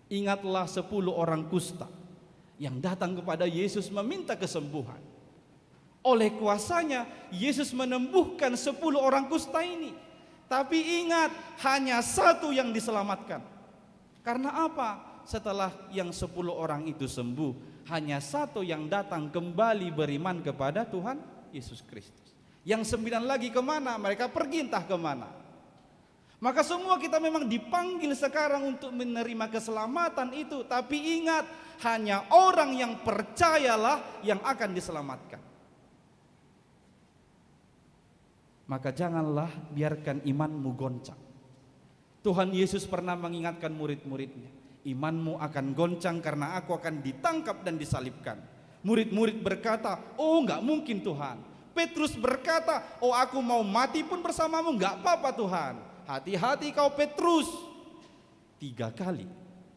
Ingatlah 10 orang kusta yang datang kepada Yesus meminta kesembuhan. Oleh kuasanya Yesus menembuhkan 10 orang kusta ini. Tapi ingat, hanya 1 yang diselamatkan. Karena apa? Setelah yang 10 orang itu sembuh, hanya 1 yang datang kembali beriman kepada Tuhan Yesus Kristus. Yang 9 lagi kemana? Mereka pergi entah kemana. Maka semua kita memang dipanggil sekarang untuk menerima keselamatan itu. Tapi ingat, hanya orang yang percayalah yang akan diselamatkan. Maka janganlah biarkan imanmu goncang. Tuhan Yesus pernah mengingatkan murid-muridnya, imanmu akan goncang karena aku akan ditangkap dan disalibkan. Murid-murid berkata, oh enggak mungkin Tuhan. Petrus berkata, oh aku mau mati pun bersamamu, enggak apa-apa Tuhan. Hati-hati kau Petrus, 3 kali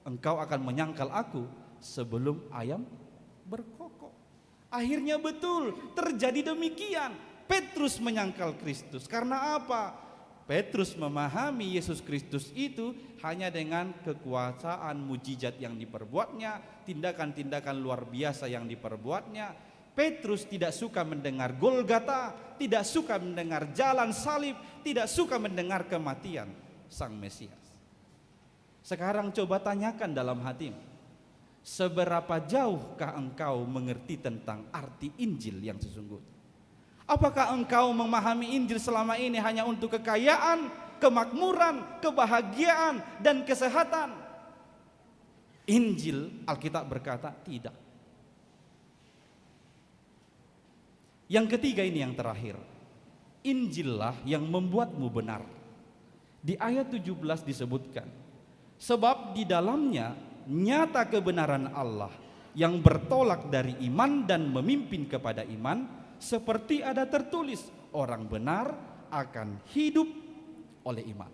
engkau akan menyangkal aku sebelum ayam berkokok. Akhirnya betul terjadi demikian. Petrus menyangkal Kristus. Karena apa? Petrus memahami Yesus Kristus itu hanya dengan kekuasaan mujizat yang diperbuatnya, tindakan-tindakan luar biasa yang diperbuatnya. Petrus tidak suka mendengar Golgata, tidak suka mendengar jalan salib, tidak suka mendengar kematian Sang Mesias. Sekarang coba tanyakan dalam hatimu, seberapa jauhkah engkau mengerti tentang arti Injil yang sesungguhnya? Apakah engkau memahami Injil selama ini hanya untuk kekayaan, kemakmuran, kebahagiaan, dan kesehatan? Injil, Alkitab berkata tidak. Yang ketiga ini yang terakhir, Injillah yang membuatmu benar. Di ayat 17 disebutkan, sebab di dalamnya nyata kebenaran Allah yang bertolak dari iman dan memimpin kepada iman, seperti ada tertulis, orang benar akan hidup oleh iman.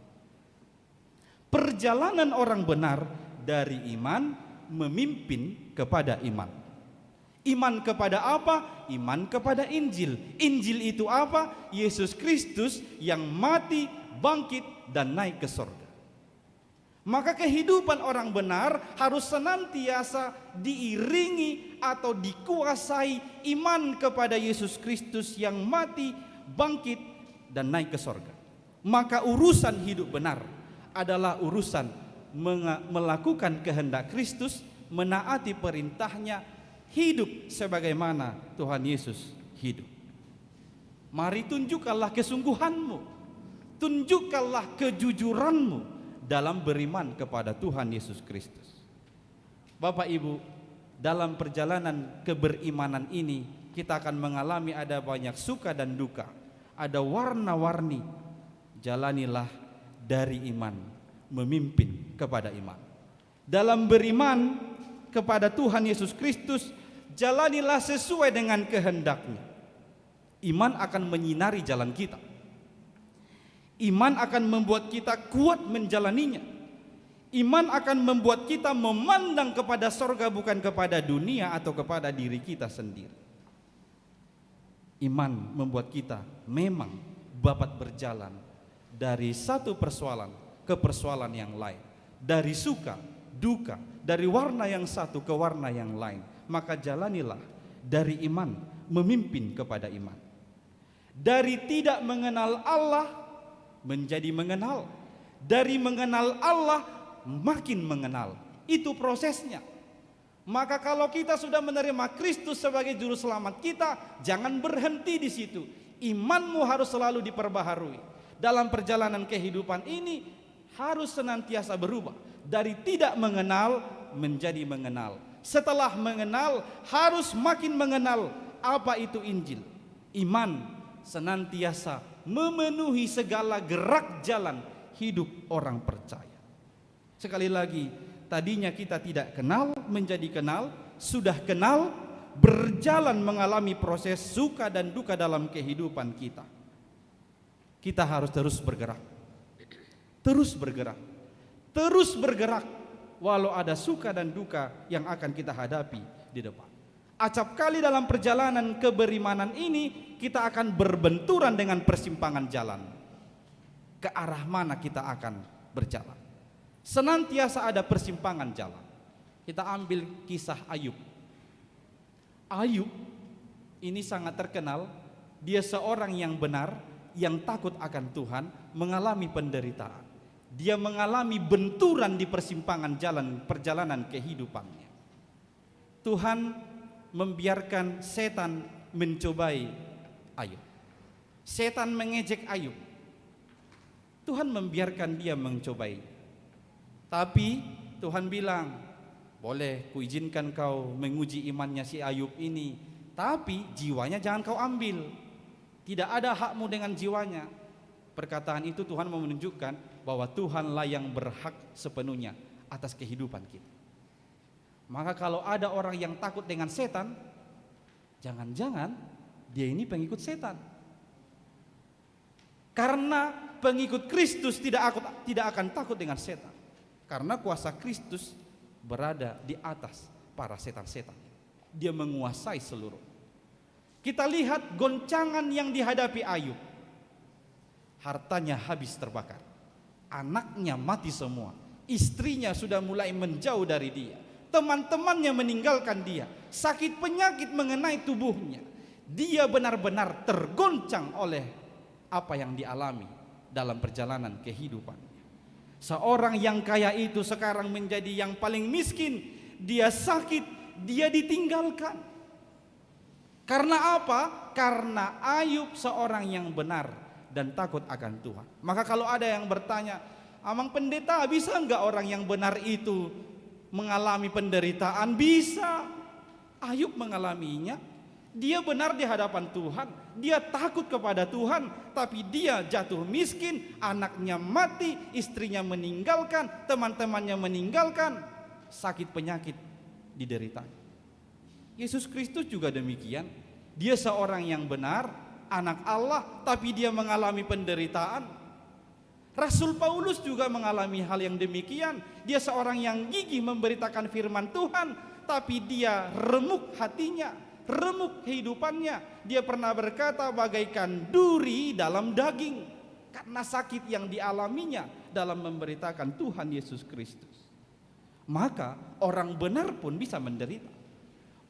Perjalanan orang benar dari iman memimpin kepada iman. Iman kepada apa? Iman kepada Injil. Injil itu apa? Yesus Kristus yang mati, bangkit, dan naik ke surga. Maka kehidupan orang benar harus senantiasa diiringi atau dikuasai iman kepada Yesus Kristus yang mati, bangkit, dan naik ke surga. Maka urusan hidup benar adalah urusan melakukan kehendak Kristus, menaati perintahnya, hidup sebagaimana Tuhan Yesus hidup. Mari tunjukkanlah kesungguhanmu, tunjukkanlah kejujuranmu dalam beriman kepada Tuhan Yesus Kristus. Bapak Ibu, dalam perjalanan keberimanan ini kita akan mengalami ada banyak suka dan duka, ada warna-warni. Jalanilah dari iman memimpin kepada iman. Dalam beriman kepada Tuhan Yesus Kristus, jalanilah sesuai dengan kehendaknya. Iman akan menyinari jalan kita. Iman akan membuat kita kuat menjalaninya. Iman akan membuat kita memandang kepada sorga bukan kepada dunia atau kepada diri kita sendiri. Iman membuat kita memang dapat berjalan dari satu persoalan ke persoalan yang lain, dari suka, duka, dari warna yang satu ke warna yang lain. Maka jalanilah dari iman memimpin kepada iman. Dari tidak mengenal Allah menjadi mengenal, dari mengenal Allah makin mengenal. Itu prosesnya. Maka kalau kita sudah menerima Kristus sebagai juru selamat kita, jangan berhenti di situ. Imanmu harus selalu diperbaharui. Dalam perjalanan kehidupan ini harus senantiasa berubah dari tidak mengenal menjadi mengenal. Setelah mengenal harus makin mengenal apa itu Injil. Iman senantiasa memenuhi segala gerak jalan hidup orang percaya. Sekali lagi, tadinya kita tidak kenal menjadi kenal, sudah kenal, berjalan mengalami proses suka dan duka dalam kehidupan kita. Kita harus terus bergerak. Terus bergerak. Terus bergerak walau ada suka dan duka yang akan kita hadapi di depan. Acap kali dalam perjalanan keberimanan ini kita akan berbenturan dengan persimpangan jalan. Ke arah mana kita akan berjalan? Senantiasa ada persimpangan jalan. Kita ambil kisah Ayub. Ayub ini sangat terkenal. Dia seorang yang benar, yang takut akan Tuhan, mengalami penderitaan. Dia mengalami benturan di persimpangan jalan perjalanan kehidupannya. Tuhan membiarkan setan mencobai Ayub. Setan mengejek Ayub. Tuhan membiarkan dia mencobai. Tapi Tuhan bilang, boleh kuizinkan kau menguji imannya si Ayub ini, tapi jiwanya jangan kau ambil. Tidak ada hakmu dengan jiwanya. Perkataan itu Tuhan mau menunjukkan bahwa Tuhanlah yang berhak sepenuhnya atas kehidupan kita. Maka kalau ada orang yang takut dengan setan, jangan-jangan dia ini pengikut setan. Karena pengikut Kristus tidak akan takut dengan setan. Karena kuasa Kristus berada di atas para setan-setan. Dia menguasai seluruh. Kita lihat goncangan yang dihadapi Ayub. Hartanya habis terbakar. Anaknya mati semua. Istrinya sudah mulai menjauh dari dia. Teman-temannya meninggalkan dia. Sakit penyakit mengenai tubuhnya. Dia benar-benar tergoncang oleh apa yang dialami dalam perjalanan kehidupannya. Seorang yang kaya itu sekarang menjadi yang paling miskin. Dia sakit, dia ditinggalkan. Karena apa? Karena Ayub seorang yang benar dan takut akan Tuhan. Maka kalau ada yang bertanya, Amang Pendeta, bisa enggak orang yang benar itu mengalami penderitaan? Bisa. Ayub mengalaminya. Dia benar di hadapan Tuhan, dia takut kepada Tuhan, tapi dia jatuh miskin, anaknya mati, istrinya meninggalkan, teman-temannya meninggalkan, sakit penyakit diderita. Yesus Kristus juga demikian. Dia seorang yang benar, anak Allah, tapi dia mengalami penderitaan. Rasul Paulus juga mengalami hal yang demikian. Dia seorang yang gigih memberitakan firman Tuhan, tapi dia remuk hatinya, remuk kehidupannya. Dia pernah berkata bagaikan duri dalam daging karena sakit yang dialaminya dalam memberitakan Tuhan Yesus Kristus. Maka orang benar pun bisa menderita.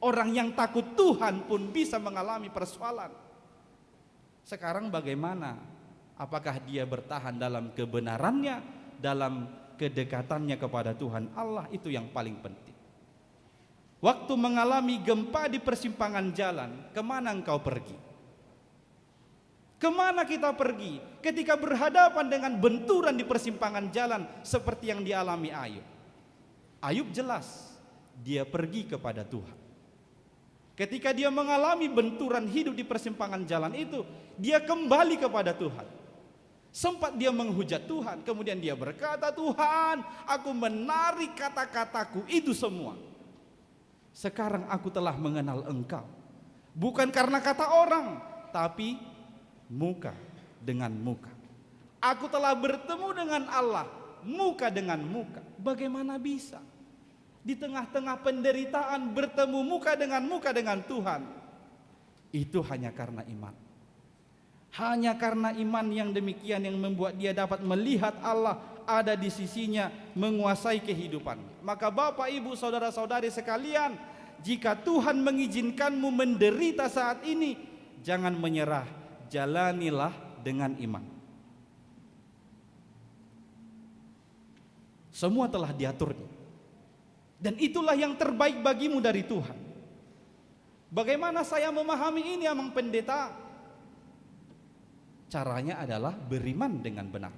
Orang yang takut Tuhan pun bisa mengalami persoalan. Sekarang bagaimana? Apakah dia bertahan dalam kebenarannya, dalam kedekatannya kepada Tuhan Allah? Itu yang paling penting. Waktu mengalami gempa di persimpangan jalan, kemana engkau pergi? Kemana kita pergi ketika berhadapan dengan benturan di persimpangan jalan seperti yang dialami Ayub? Ayub jelas, dia pergi kepada Tuhan. Ketika dia mengalami benturan hidup di persimpangan jalan itu, dia kembali kepada Tuhan. Sempat dia menghujat Tuhan, kemudian dia berkata, Tuhan, aku menarik kata-kataku itu semua. Sekarang aku telah mengenal Engkau, bukan karena kata orang, tapi muka dengan muka. Aku telah bertemu dengan Allah, muka dengan muka. Bagaimana bisa di tengah-tengah penderitaan bertemu muka dengan Tuhan? Itu hanya karena iman. Hanya karena iman yang demikian yang membuat dia dapat melihat Allah ada di sisinya, menguasai kehidupannya. Maka Bapak, Ibu, saudara-saudari sekalian, jika Tuhan mengizinkanmu menderita saat ini, jangan menyerah, jalanilah dengan iman. Semua telah diaturnya, dan itulah yang terbaik bagimu dari Tuhan. Bagaimana saya memahami ini, Amang Pendeta? Caranya adalah beriman dengan benar.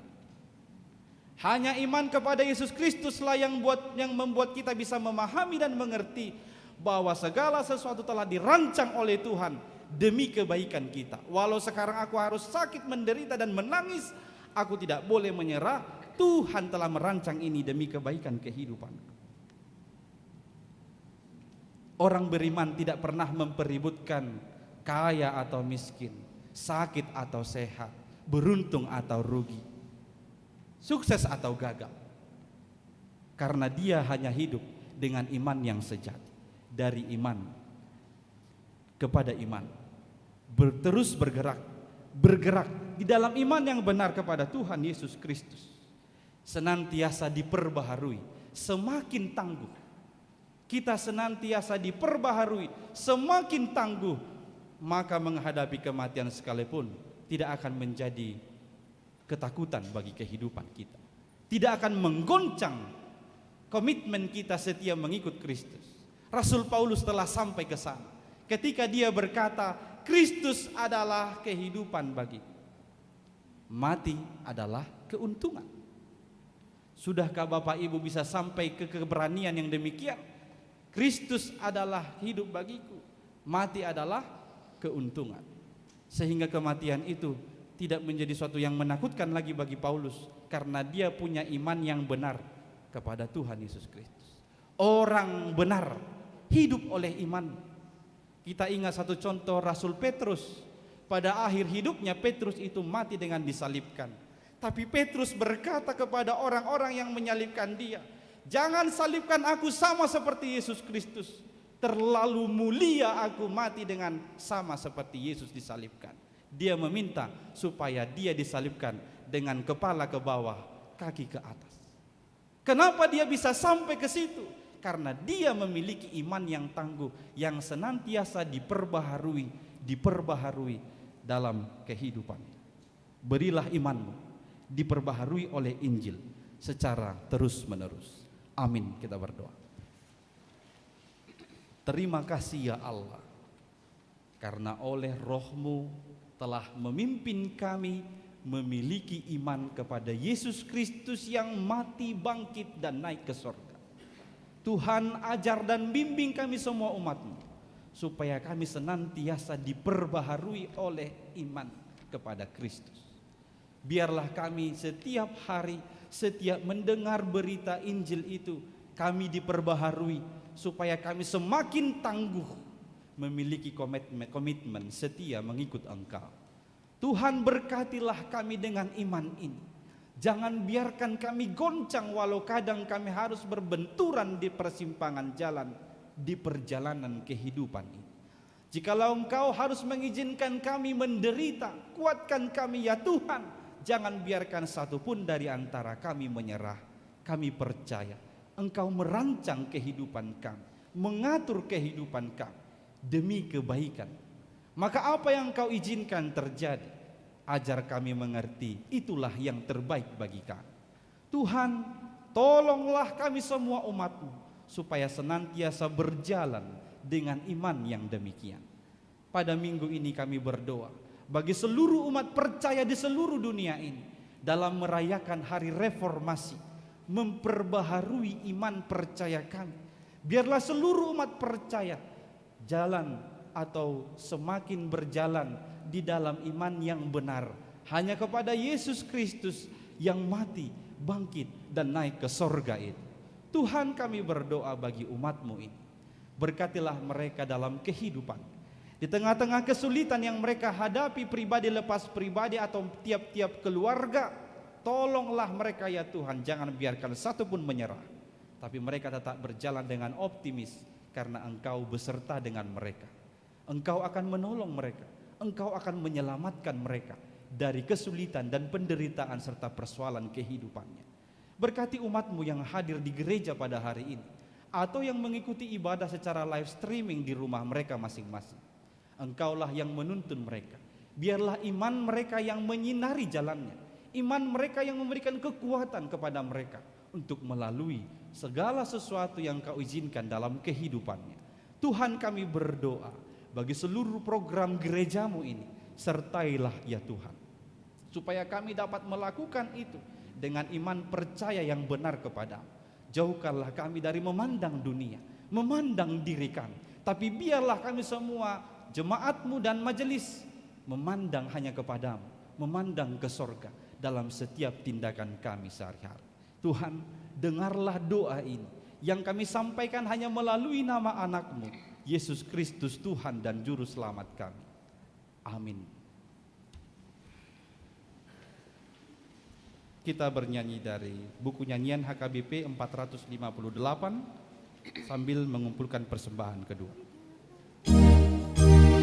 Hanya iman kepada Yesus Kristuslah yang membuat kita bisa memahami dan mengerti bahwa segala sesuatu telah dirancang oleh Tuhan demi kebaikan kita. Walau sekarang aku harus sakit, menderita dan menangis, aku tidak boleh menyerah. Tuhan telah merancang ini demi kebaikan kehidupan. Orang beriman tidak pernah mempeributkan kaya atau miskin, sakit atau sehat, beruntung atau rugi, sukses atau gagal. Karena dia hanya hidup dengan iman yang sejati. Dari iman kepada iman, terus bergerak di dalam iman yang benar kepada Tuhan Yesus Kristus. Senantiasa diperbaharui, semakin tangguh. Kita senantiasa diperbaharui, semakin tangguh. Maka menghadapi kematian sekalipun tidak akan menjadi ketakutan bagi kehidupan kita. Tidak akan menggoncang komitmen kita setia mengikut Kristus. Rasul Paulus telah sampai ke sana ketika dia berkata, Kristus adalah kehidupan bagiku, mati adalah keuntungan. Sudahkah Bapak Ibu bisa sampai ke keberanian yang demikian? Kristus adalah hidup bagiku, mati adalah keuntungan. Sehingga kematian itu tidak menjadi suatu yang menakutkan lagi bagi Paulus, karena dia punya iman yang benar kepada Tuhan Yesus Kristus. Orang benar hidup oleh iman. Kita ingat satu contoh Rasul Petrus. Pada akhir hidupnya Petrus itu mati dengan disalibkan. Tapi Petrus berkata kepada orang-orang yang menyalibkan dia, "Jangan salibkan aku sama seperti Yesus Kristus. Terlalu mulia aku mati dengan sama seperti Yesus disalibkan." Dia meminta supaya dia disalibkan dengan kepala ke bawah, kaki ke atas. Kenapa dia bisa sampai ke situ? Karena dia memiliki iman yang tangguh, yang senantiasa diperbaharui dalam kehidupan. Berilah imanmu diperbaharui oleh Injil secara terus-menerus. Amin, kita berdoa. Terima kasih ya Allah, karena oleh Roh-Mu telah memimpin kami memiliki iman kepada Yesus Kristus yang mati, bangkit, dan naik ke sorga. Tuhan, ajar dan bimbing kami semua umat-Mu, supaya kami senantiasa diperbaharui oleh iman kepada Kristus. Biarlah kami setiap hari, setiap mendengar berita Injil itu, kami diperbaharui, supaya kami semakin tangguh memiliki komitmen setia mengikut Engkau. Tuhan, berkatilah kami dengan iman ini. Jangan biarkan kami goncang walau kadang kami harus berbenturan di persimpangan jalan, di perjalanan kehidupan ini. Jikalau Engkau harus mengizinkan kami menderita, kuatkan kami ya Tuhan. Jangan biarkan satupun dari antara kami menyerah. Kami percaya Engkau merancang kehidupan kami, mengatur kehidupan kami demi kebaikan. Maka apa yang Engkau izinkan terjadi, ajar kami mengerti itulah yang terbaik bagi kami. Tuhan, tolonglah kami semua umat-Mu supaya senantiasa berjalan dengan iman yang demikian. Pada minggu ini kami berdoa bagi seluruh umat percaya di seluruh dunia ini dalam merayakan hari reformasi, memperbaharui iman percaya kami. Biarlah seluruh umat percaya jalan atau semakin berjalan di dalam iman yang benar hanya kepada Yesus Kristus yang mati, bangkit, dan naik ke sorga itu. Tuhan, kami berdoa bagi umat-Mu ini, berkatilah mereka dalam kehidupan di tengah-tengah kesulitan yang mereka hadapi, pribadi lepas pribadi atau tiap-tiap keluarga. Tolonglah mereka ya Tuhan, jangan biarkan satupun menyerah, tapi mereka tetap berjalan dengan optimis, karena Engkau beserta dengan mereka. Engkau akan menolong mereka, Engkau akan menyelamatkan mereka dari kesulitan dan penderitaan serta persoalan kehidupannya. Berkati umat-Mu yang hadir di gereja pada hari ini, atau yang mengikuti ibadah secara live streaming di rumah mereka masing-masing. Engkaulah yang menuntun mereka. Biarlah iman mereka yang menyinari jalannya, iman mereka yang memberikan kekuatan kepada mereka untuk melalui segala sesuatu yang Kau izinkan dalam kehidupannya. Tuhan, kami berdoa bagi seluruh program gereja-Mu ini, sertailah ya Tuhan, supaya kami dapat melakukan itu dengan iman percaya yang benar kepada-Mu. Jauhkanlah kami dari memandang dunia, memandang diri kami, tapi biarlah kami semua jemaat-Mu dan majelis memandang hanya kepada-Mu, memandang ke sorga dalam setiap tindakan kami sehari-hari. Tuhan, dengarlah doa ini yang kami sampaikan hanya melalui nama anak-Mu, Yesus Kristus, Tuhan dan Juru Selamat kami. Amin. Kita bernyanyi dari buku nyanyian HKBP 458 sambil mengumpulkan persembahan kedua. Tuhanku Yesus, bagi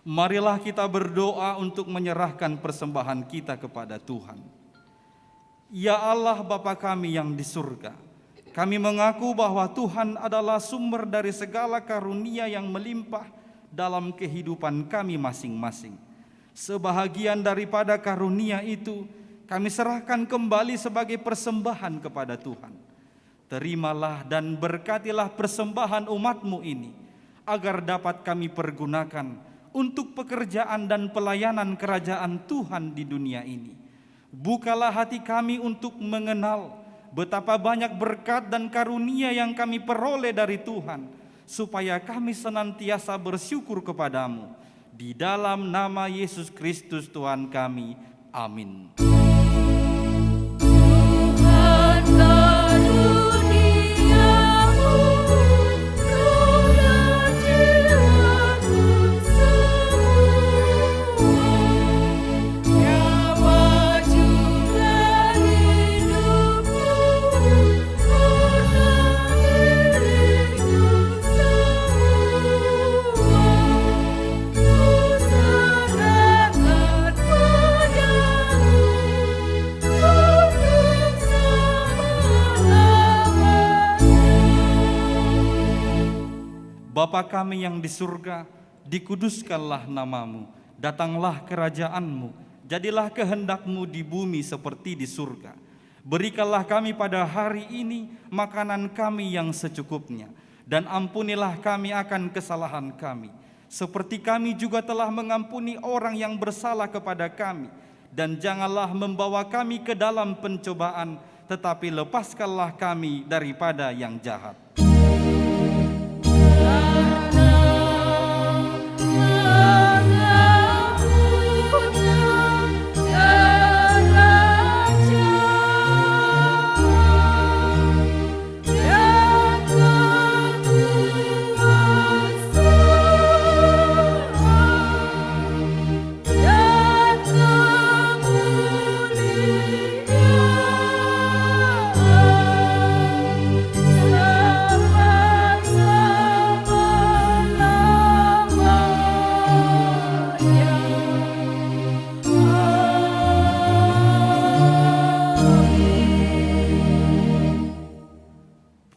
Marilah kita berdoa untuk menyerahkan persembahan kita kepada Tuhan. Ya Allah Bapa kami yang di surga, kami mengaku bahwa Tuhan adalah sumber dari segala karunia yang melimpah dalam kehidupan kami masing-masing. Sebahagian daripada karunia itu kami serahkan kembali sebagai persembahan kepada Tuhan. Terimalah dan berkatilah persembahan umat-Mu ini, agar dapat kami pergunakan untuk pekerjaan dan pelayanan kerajaan Tuhan di dunia ini. Bukalah hati kami untuk mengenal betapa banyak berkat dan karunia yang kami peroleh dari Tuhan, supaya kami senantiasa bersyukur kepadamu. Di dalam nama Yesus Kristus Tuhan kami. Amin. Bapa kami yang di surga, dikuduskanlah nama-Mu, datanglah kerajaan-Mu, jadilah kehendak-Mu di bumi seperti di surga. Berikanlah kami pada hari ini makanan kami yang secukupnya, dan ampunilah kami akan kesalahan kami, seperti kami juga telah mengampuni orang yang bersalah kepada kami. Dan janganlah membawa kami ke dalam pencobaan, tetapi lepaskanlah kami daripada yang jahat.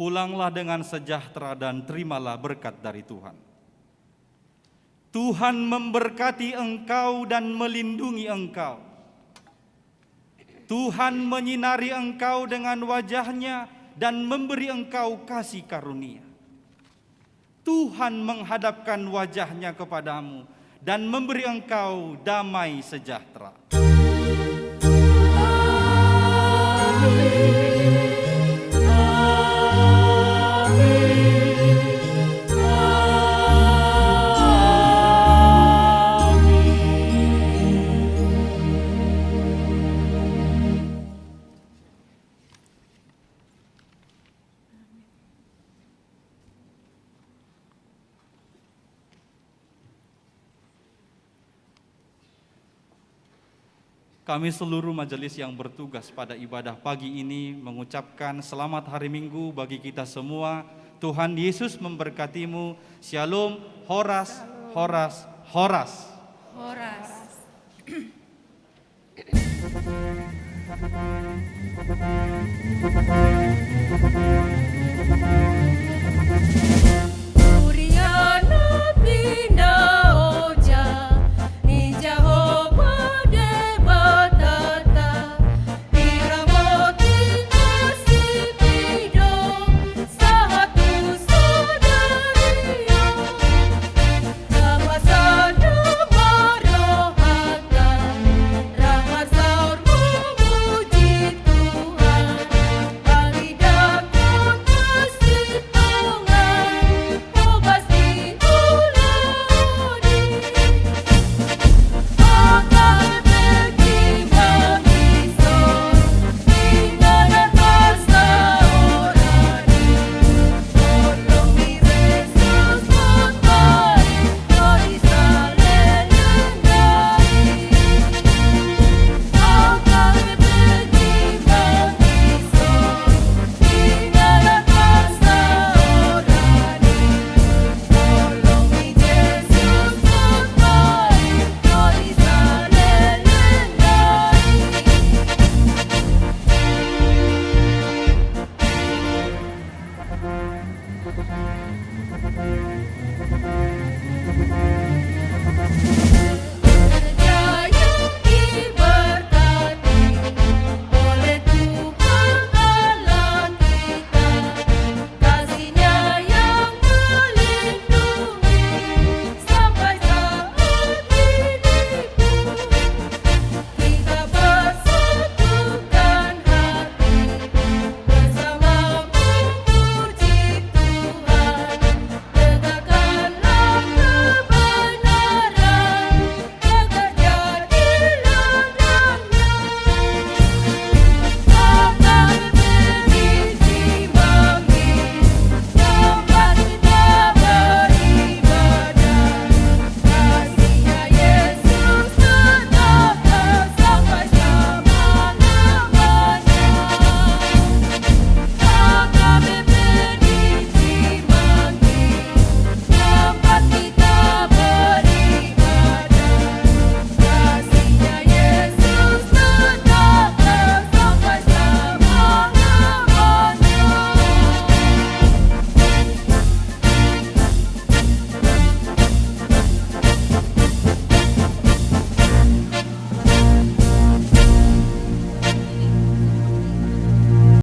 Pulanglah dengan sejahtera dan terimalah berkat dari Tuhan. Tuhan memberkati engkau dan melindungi engkau. Tuhan menyinari engkau dengan wajah-Nya dan memberi engkau kasih karunia. Tuhan menghadapkan wajah-Nya kepadamu dan memberi engkau damai sejahtera. Amin. Kami seluruh majelis yang bertugas pada ibadah pagi ini mengucapkan selamat hari Minggu bagi kita semua. Tuhan Yesus memberkatimu. Shalom, horas, horas, horas. Horas. Uriana Pina